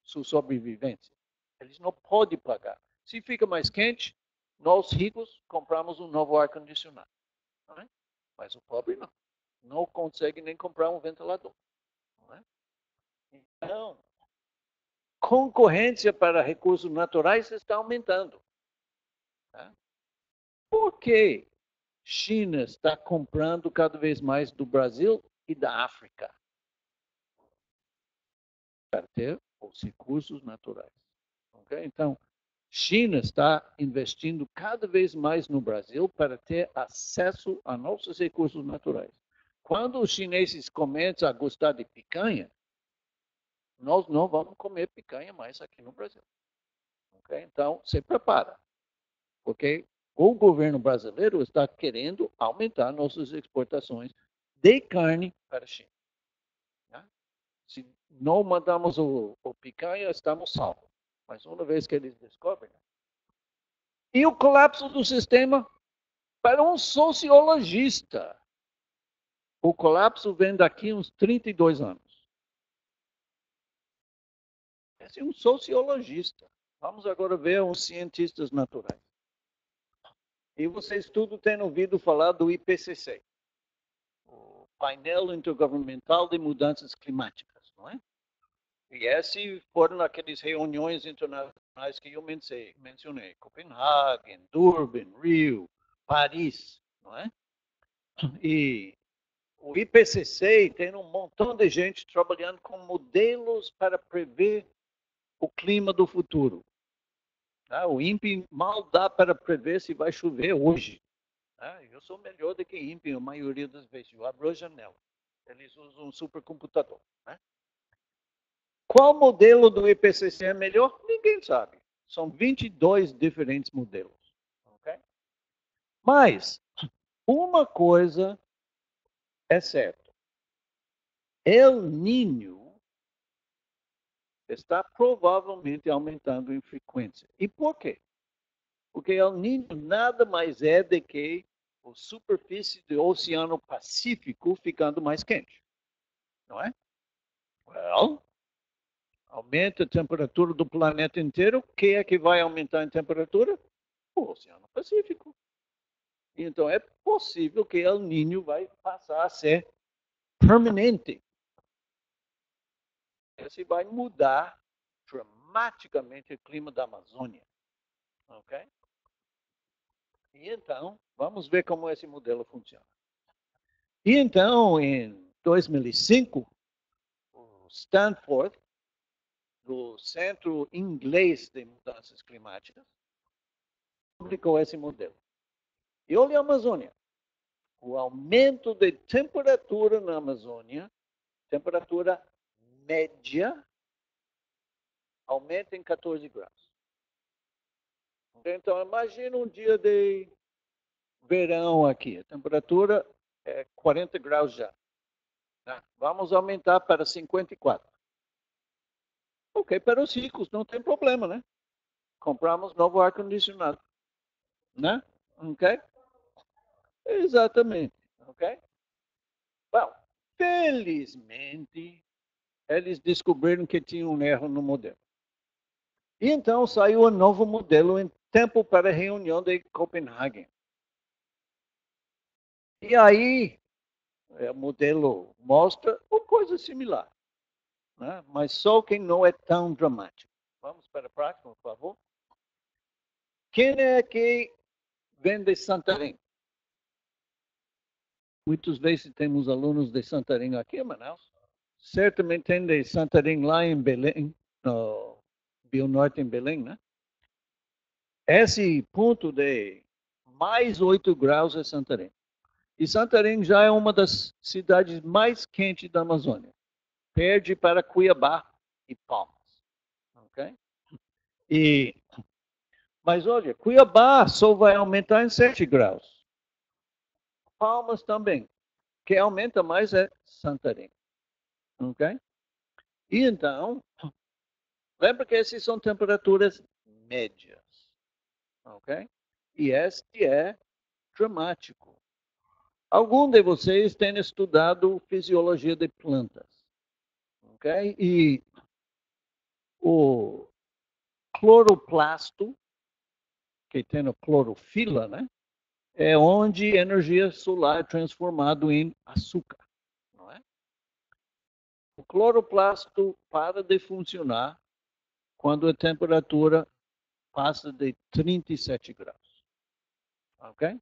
Speaker 1: sua sobrevivência. Eles não podem pagar. Se fica mais quente, nós ricos compramos um novo ar-condicionado. É? Mas o pobre não. Não consegue nem comprar um ventilador. Não é? Então, concorrência para recursos naturais está aumentando. Tá? Por que China está comprando cada vez mais do Brasil e da África? Para ter os recursos naturais. Okay? Então, China está investindo cada vez mais no Brasil para ter acesso a nossos recursos naturais. Quando os chineses começam a gostar de picanha, nós não vamos comer picanha mais aqui no Brasil. Okay? Então, se prepara. Porque o governo brasileiro está querendo aumentar nossas exportações de carne para a China. Né? Se não mandamos o picanha, estamos salvos. Mas uma vez que eles descobrem. E o colapso do sistema, para um sociologista, o colapso vem daqui uns 32 anos. Esse é um sociologista. Vamos agora ver uns cientistas naturais. E vocês tudo têm ouvido falar do IPCC, o Painel Intergovernamental de Mudanças Climáticas, não é? E esse foram aquelas reuniões internacionais que eu mencionei. Copenhague, Durban, Rio, Paris, não é? E o IPCC tem um montão de gente trabalhando com modelos para prever o clima do futuro. O INPE mal dá para prever se vai chover hoje. Eu sou melhor do que INPE a maioria das vezes. Eu abro a janela. Eles usam um supercomputador. Qual modelo do IPCC é melhor? Ninguém sabe. São 22 diferentes modelos. Okay? Mas, uma coisa é certa. El Niño está provavelmente aumentando em frequência. E por quê? Porque El Niño nada mais é do que a superfície do Oceano Pacífico ficando mais quente. Não é? Well, aumenta a temperatura do planeta inteiro. Quem é que vai aumentar a temperatura? O Oceano Pacífico. Então, é possível que El Niño vai passar a ser permanente. Esse vai mudar dramaticamente o clima da Amazônia. Ok? E então, vamos ver como esse modelo funciona. E então, em 2005, o Stanford, do Centro Inglês de Mudanças Climáticas, publicou esse modelo. E olha a Amazônia. O aumento de temperatura na Amazônia, temperatura média, aumenta em 14 graus. Então, imagina um dia de verão aqui. A temperatura é 40 graus já. Vamos aumentar para 54. Ok, para os ricos não tem problema, né? Compramos novo ar-condicionado. Né? Ok? Exatamente. Ok? Bom, felizmente, eles descobriram que tinha um erro no modelo. E então saiu um novo modelo em tempo para a reunião de Copenhague. E aí, o modelo mostra uma coisa similar. Né? Mas só que não é tão dramático. Vamos para a próxima, por favor. Quem é que vem de Santarém. Muitas vezes temos alunos de Santarém aqui em Manaus. Certamente tem de Santarém lá em Belém, no Bio Norte em Belém, né? Esse ponto de mais 8 graus é Santarém. E Santarém já é uma das cidades mais quentes da Amazônia. Perde para Cuiabá e Palmas. Okay? Mas olha, Cuiabá só vai aumentar em 7 graus. Palmas também. Quem aumenta mais é Santarém. Ok? E então, lembra que essas são temperaturas médias. Ok? E este é dramático. Algum de vocês tem estudado fisiologia de plantas. Ok? E o cloroplasto, que tem a clorofila, né? É onde energia solar é transformado em açúcar. Não é? O cloroplasto para de funcionar quando a temperatura passa de 37 graus. Ok?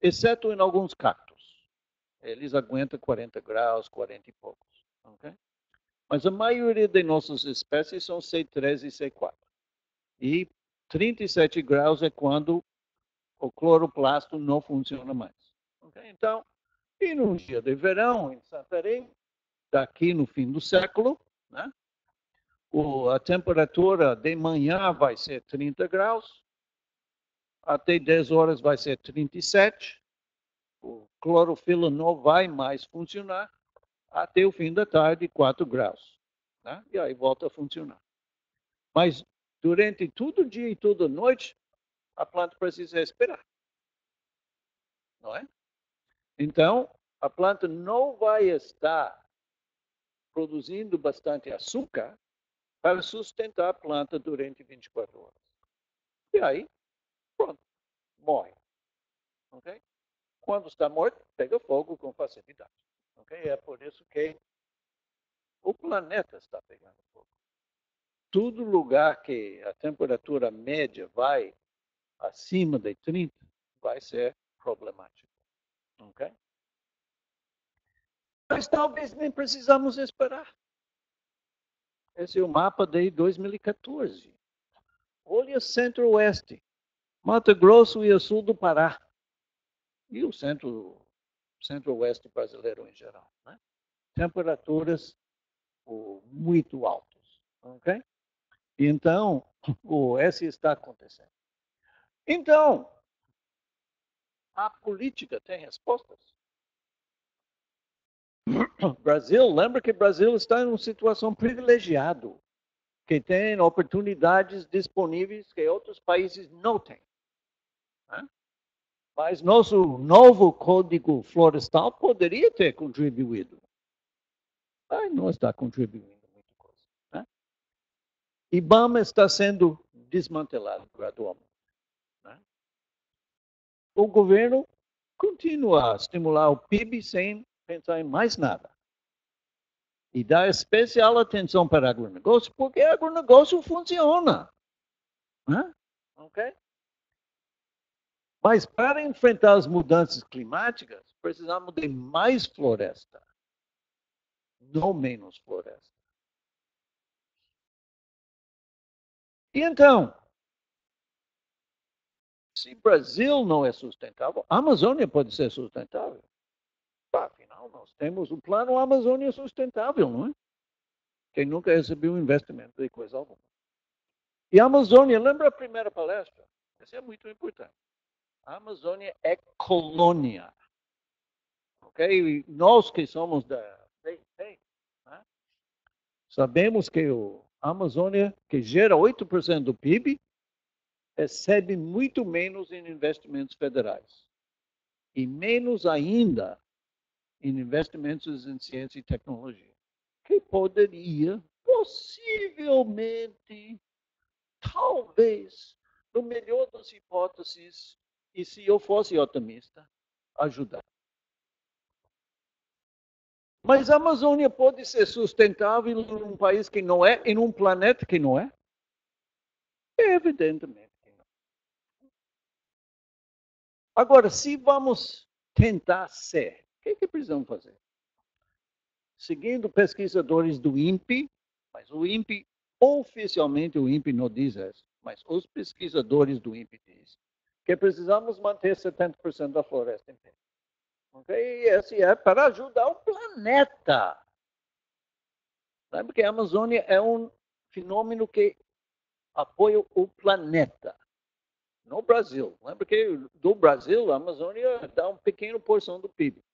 Speaker 1: Exceto em alguns cactos. Eles aguentam 40 graus, 40 e poucos. Ok? Mas a maioria de nossas espécies são C3 e C4. E 37 graus é quando o cloroplasto não funciona mais. Okay? Então, e num dia de verão em Santarém, daqui no fim do século, né? A temperatura de manhã vai ser 30 graus, até 10 horas vai ser 37, o clorofila não vai mais funcionar, até o fim da tarde, 4 graus. Né? E aí volta a funcionar. Mas durante todo o dia e toda a noite, a planta precisa respirar. Não é? Então, a planta não vai estar produzindo bastante açúcar para sustentar a planta durante 24 horas. E aí, pronto, morre. Okay? Quando está morto, pega fogo com facilidade. Okay? É por isso que o planeta está pegando fogo. Todo lugar que a temperatura média vai acima de 30 vai ser problemático. Okay? Mas talvez nem precisamos esperar. Esse é o mapa de 2014. Olha centro-oeste, Mato Grosso e o sul do Pará. E o centro-oeste brasileiro em geral. Né? Temperaturas muito altas. Ok? Então, esse está acontecendo. Então, a política tem respostas. Brasil, lembra que o Brasil está em uma situação privilegiada, que tem oportunidades disponíveis que outros países não têm. Né? Mas nosso novo Código Florestal poderia ter contribuído. Mas não está contribuindo muita coisa. Né? IBAMA está sendo desmantelado gradualmente. Né? O governo continua a estimular o PIB sem pensar em mais nada. E dar especial atenção para o agronegócio, porque o agronegócio funciona. Né? Okay? Mas para enfrentar as mudanças climáticas, precisamos de mais floresta, não menos floresta. E então, se o Brasil não é sustentável, a Amazônia pode ser sustentável. Afinal, nós temos o plano Amazônia Sustentável, não é? Quem nunca recebeu um investimento de coisa alguma. E a Amazônia, lembra a primeira palestra? Isso é muito importante. A Amazônia é colônia. Ok? E nós que somos da CIP, né? Sabemos que a Amazônia, que gera 8% do PIB, recebe muito menos em investimentos federais. E menos ainda em investimentos em ciência e tecnologia. Que poderia, possivelmente, talvez, no melhor das hipóteses, e se eu fosse otimista, ajudar. Mas a Amazônia pode ser sustentável em um país que não é, em um planeta que não é? Evidentemente que não. Agora, se vamos tentar ser, o que precisamos fazer? Seguindo pesquisadores do INPE, mas o INPE, oficialmente o INPE não diz isso, mas os pesquisadores do INPE dizem que precisamos manter 70% da floresta em pé. Okay? E esse é para ajudar o planeta. Lembra que a Amazônia é um fenômeno que apoia o planeta, no Brasil. Lembra que do Brasil, a Amazônia dá uma pequena porção do PIB.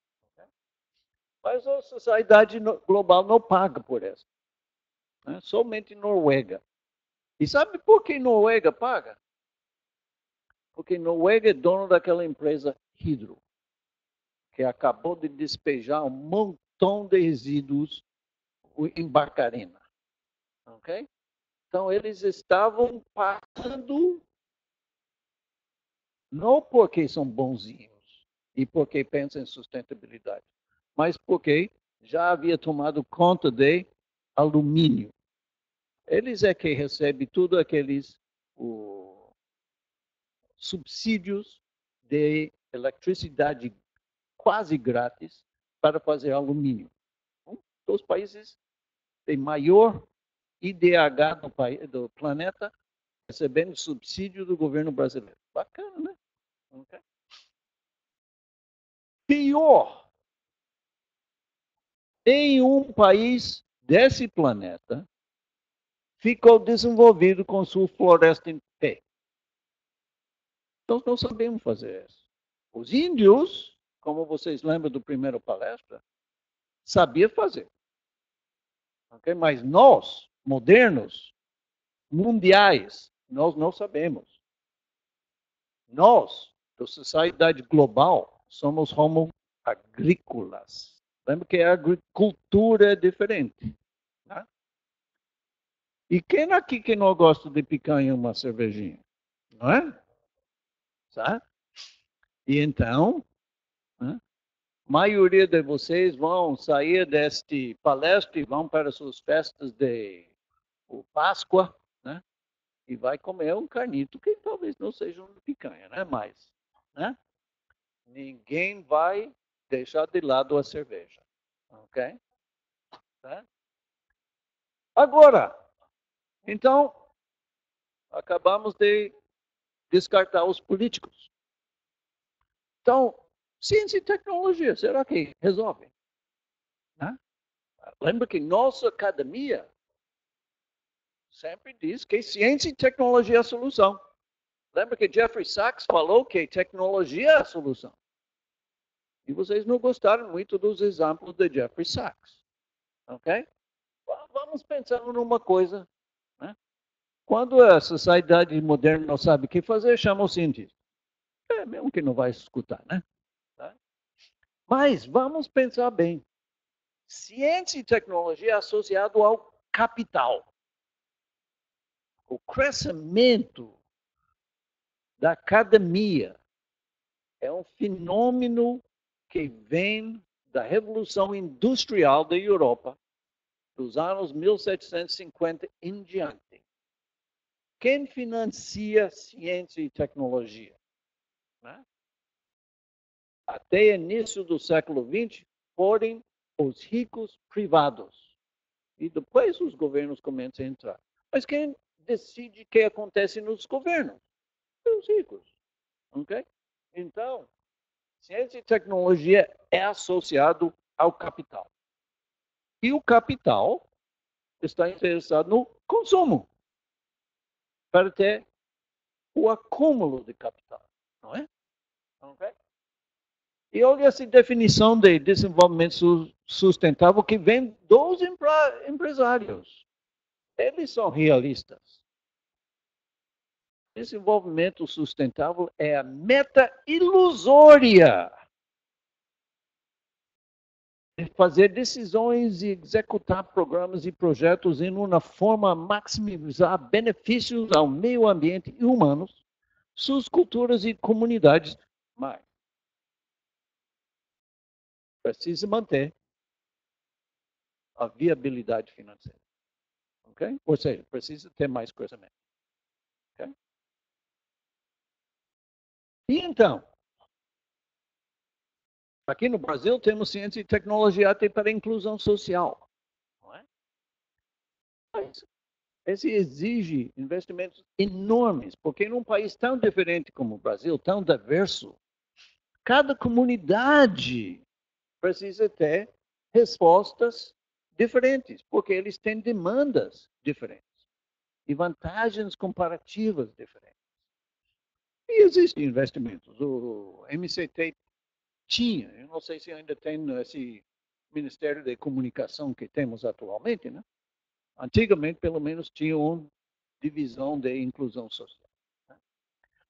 Speaker 1: Mas a sociedade global não paga por isso. Né? Somente Noruega. E sabe por que Noruega paga? Porque Noruega é dono daquela empresa Hydro, que acabou de despejar um montão de resíduos em Barcarena. Ok? Então, eles estavam pagando, não porque são bonzinhos e porque pensam em sustentabilidade, mas porque já havia tomado conta de alumínio. Eles é que recebem tudo aqueles subsídios de eletricidade quase grátis para fazer alumínio. Um dos países tem maior IDH do planeta recebendo subsídio do governo brasileiro. Bacana, né? Okay. Pior, nenhum país desse planeta ficou desenvolvido com sua floresta em pé. Nós não sabemos fazer isso. Os índios, como vocês lembram do primeiro palestra, sabiam fazer. Okay? Mas nós, modernos, mundiais, nós não sabemos. Nós, da sociedade global, somos homo agrícolas. Lembra que a agricultura é diferente. Né? E quem aqui que não gosta de picanha e uma cervejinha? Não é? Sabe? E então, né? A maioria de vocês vão sair deste palestra e vão para suas festas de Páscoa, né? E vai comer um carnito que talvez não seja uma picanha, né? Mas, né? Ninguém vai deixar de lado a cerveja, ok? Tá? Agora, então, acabamos de descartar os políticos. Então, ciência e tecnologia, será que resolve? Né? Lembra que nossa academia sempre diz que ciência e tecnologia é a solução. Lembra que Jeffrey Sachs falou que tecnologia é a solução. E vocês não gostaram muito dos exemplos de Jeffrey Sachs. Ok? Vamos pensar numa coisa. Né? Quando a sociedade moderna não sabe o que fazer, chama o cientista. É mesmo que não vai escutar, né? Tá? Mas vamos pensar bem. Ciência e tecnologia é associado ao capital. O crescimento da academia é um fenômeno que vem da Revolução Industrial da Europa, dos anos 1750 em diante. Quem financia ciência e tecnologia? Né? Até início do século XX, foram os ricos privados. E depois os governos começam a entrar. Mas quem decide o que acontece nos governos? Os ricos. Okay? Então, ciência e tecnologia é associado ao capital. E o capital está interessado no consumo, para ter o acúmulo de capital, não é? Okay? E olha essa definição de desenvolvimento sustentável que vem dos empresários. Eles são realistas. Desenvolvimento sustentável é a meta ilusória de fazer decisões e executar programas e projetos em uma forma a maximizar benefícios ao meio ambiente e humanos, suas culturas e comunidades, mas precisa manter a viabilidade financeira. Okay? Ou seja, precisa ter mais crescimento. Okay? E então, Aqui no Brasil temos ciência e tecnologia até para inclusão social. Não é? Mas esse exige investimentos enormes, porque num país tão diferente como o Brasil, tão diverso, cada comunidade precisa ter respostas diferentes, porque eles têm demandas diferentes e vantagens comparativas diferentes. E existem investimentos. O MCT tinha, eu não sei se ainda tem esse Ministério da Comunicação que temos atualmente, né? Antigamente, pelo menos, tinha uma divisão de inclusão social. Né?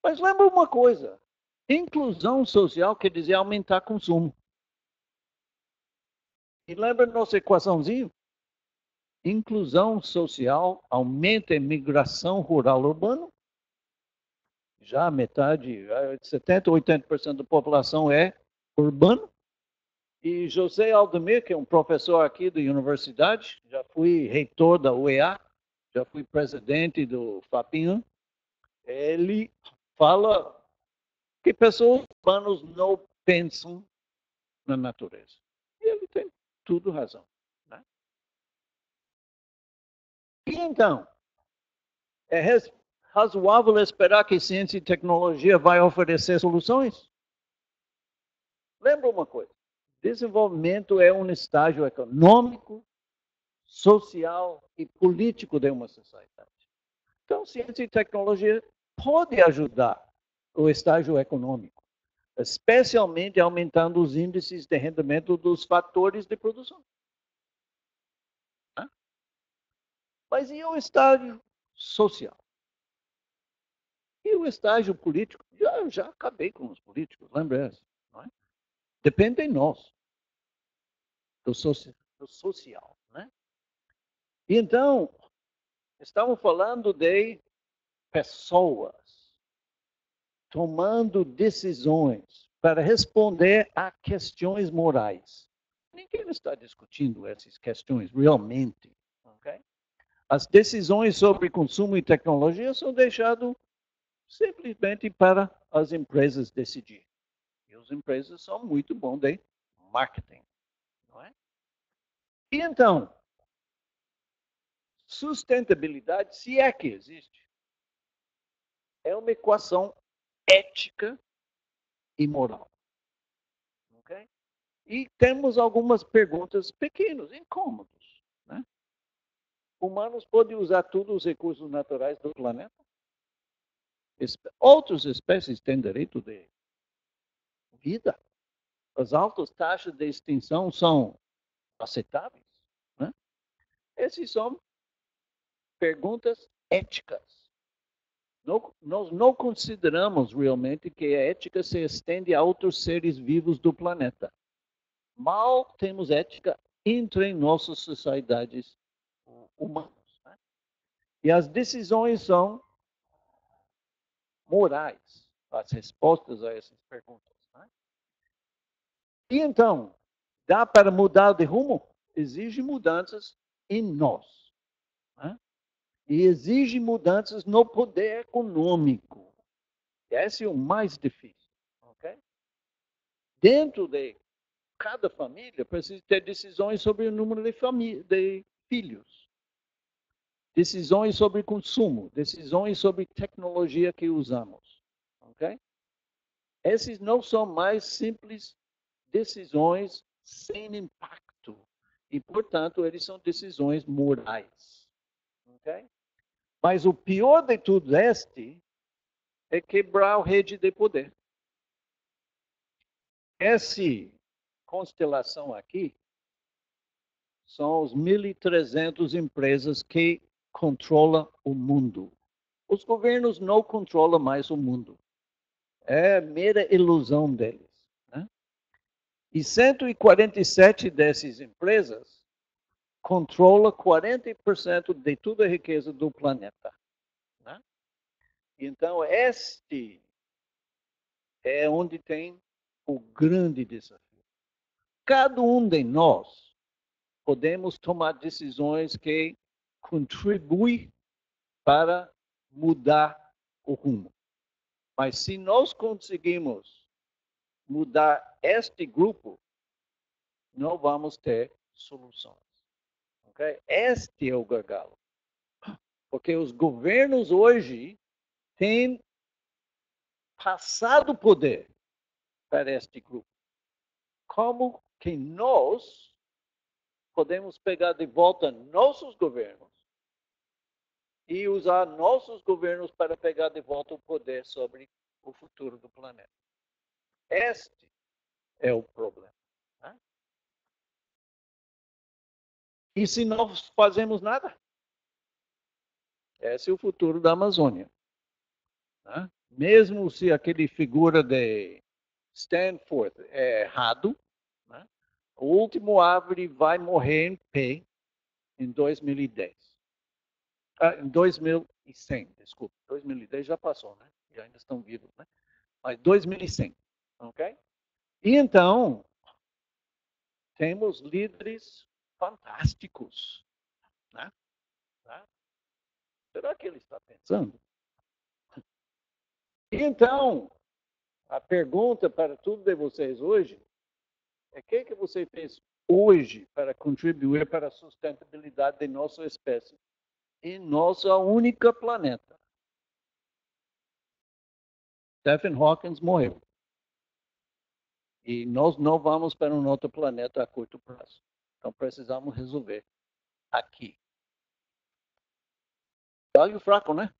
Speaker 1: Mas lembra uma coisa, inclusão social quer dizer aumentar consumo. E lembra nossa equaçãozinha? Inclusão social aumenta a migração rural urbana. Já metade, 70%, 80% da população é urbana. E José Aldemir, que é um professor aqui da universidade, já fui reitor da UEA, já fui presidente do FAPIM, ele fala que pessoas urbanas não pensam na natureza. E ele tem tudo razão. Né? E então, é razoável esperar que ciência e tecnologia vai oferecer soluções? Lembra uma coisa, desenvolvimento é um estágio econômico, social e político de uma sociedade. Então, ciência e tecnologia pode ajudar o estágio econômico, especialmente aumentando os índices de rendimento dos fatores de produção. Mas e o estágio social? E o estágio político? Já acabei com os políticos, lembra essa? Não é? Depende de nós, do social. Né? E então, estamos falando de pessoas tomando decisões para responder a questões morais. Ninguém está discutindo essas questões realmente. Okay? As decisões sobre consumo e tecnologia são deixadas simplesmente para as empresas decidir. E as empresas são muito bons de marketing. Não é? E então, sustentabilidade, se é que existe, é uma equação ética e moral. Okay? E temos algumas perguntas pequenas, incômodas. Né? Humanos podem usar todos os recursos naturais do planeta? Outras espécies têm direito de vida? As altas taxas de extinção são aceitáveis? Né? Essas são perguntas éticas. Nós não consideramos realmente que a ética se estende a outros seres vivos do planeta. Mal temos ética entre nossas sociedades humanas. Né? E as decisões são morais, as respostas a essas perguntas. Né? E então, dá para mudar de rumo? Exige mudanças em nós. Né? E exige mudanças no poder econômico. Esse é o mais difícil. Okay? Dentro de cada família, precisa ter decisões sobre o número de filhos. Decisões sobre consumo, decisões sobre tecnologia que usamos. Okay? Esses não são mais simples decisões sem impacto. E, portanto, eles são decisões morais. Okay? Mas o pior de tudo é quebrar a rede de poder. Essa constelação aqui são os 1.300 empresas que controlam o mundo. Os governos não controlam mais o mundo. É mera ilusão deles. Né? E 147 dessas empresas controlam 40% de toda a riqueza do planeta. Né? Então, este é onde tem o grande desafio. Cada um de nós podemos tomar decisões que contribuem para mudar o rumo. Mas se nós conseguimos mudar este grupo, não vamos ter soluções. Okay? Este é o gargalo. Porque os governos hoje têm passado o poder para este grupo. Como que nós podemos pegar de volta nossos governos e usar nossos governos para pegar de volta o poder sobre o futuro do planeta? Este é o problema. Né? E se não fazemos nada? Esse é o futuro da Amazônia. Né? Mesmo se aquele figura de Stanford é errado, né? O último árvore vai morrer em pé em 2010. Em 2100, desculpa. 2010 já passou, né? E ainda estão vivos, né? Mas 2100, ok? E então, temos líderes fantásticos, né? Será que ele está pensando? E então, a pergunta para todos de vocês hoje é o que você fez hoje para contribuir para a sustentabilidade de nossa espécie em nossa única planeta? Stephen Hawking morreu. E nós não vamos para um outro planeta a curto prazo. Então precisamos resolver aqui. Olha o fraco, né?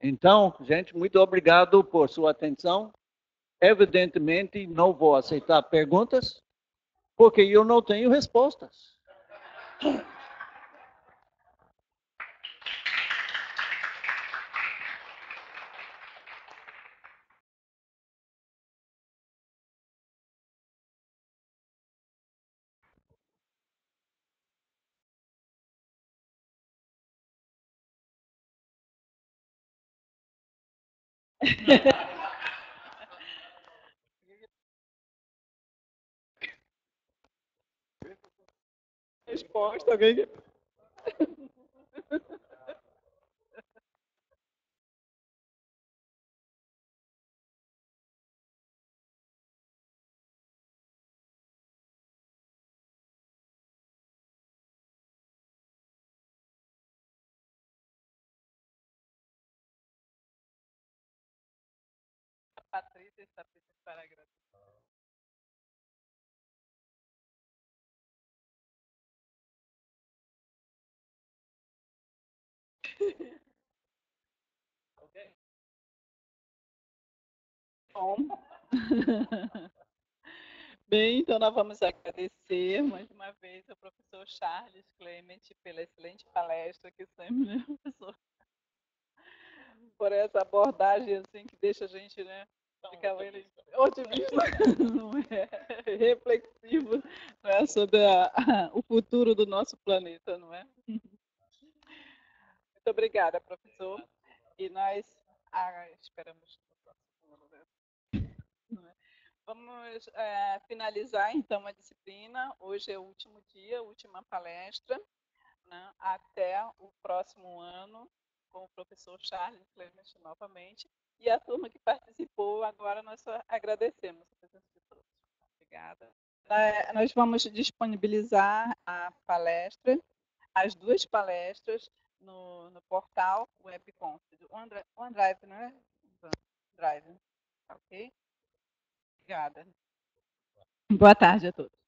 Speaker 1: Então, gente, muito obrigado por sua atenção. Evidentemente, não vou aceitar perguntas, porque eu não tenho respostas. Resposta, alguém?
Speaker 2: A Patrícia está pedindo para agradecer.
Speaker 1: Okay.
Speaker 2: Bom. Bem, então nós vamos agradecer mais uma vez ao professor Charles Clement pela excelente palestra que sempre, né, professor? Por essa abordagem assim que deixa a gente, né, ficar otimista, não é? Reflexivo, não é? Sobre o futuro do nosso planeta, não é? Muito obrigada, professor. E nós esperamos no próximo, né? Vamos finalizar, então, a disciplina. Hoje é o último dia, última palestra. Né? Até o próximo ano, com o professor Charles Clement novamente. E a turma que participou, agora nós só agradecemos a presença de todos. Obrigada. Nós vamos disponibilizar a palestra, as duas palestras, no portal WebConf, do OneDrive, não é? OneDrive, ok? Obrigada. Boa tarde a todos.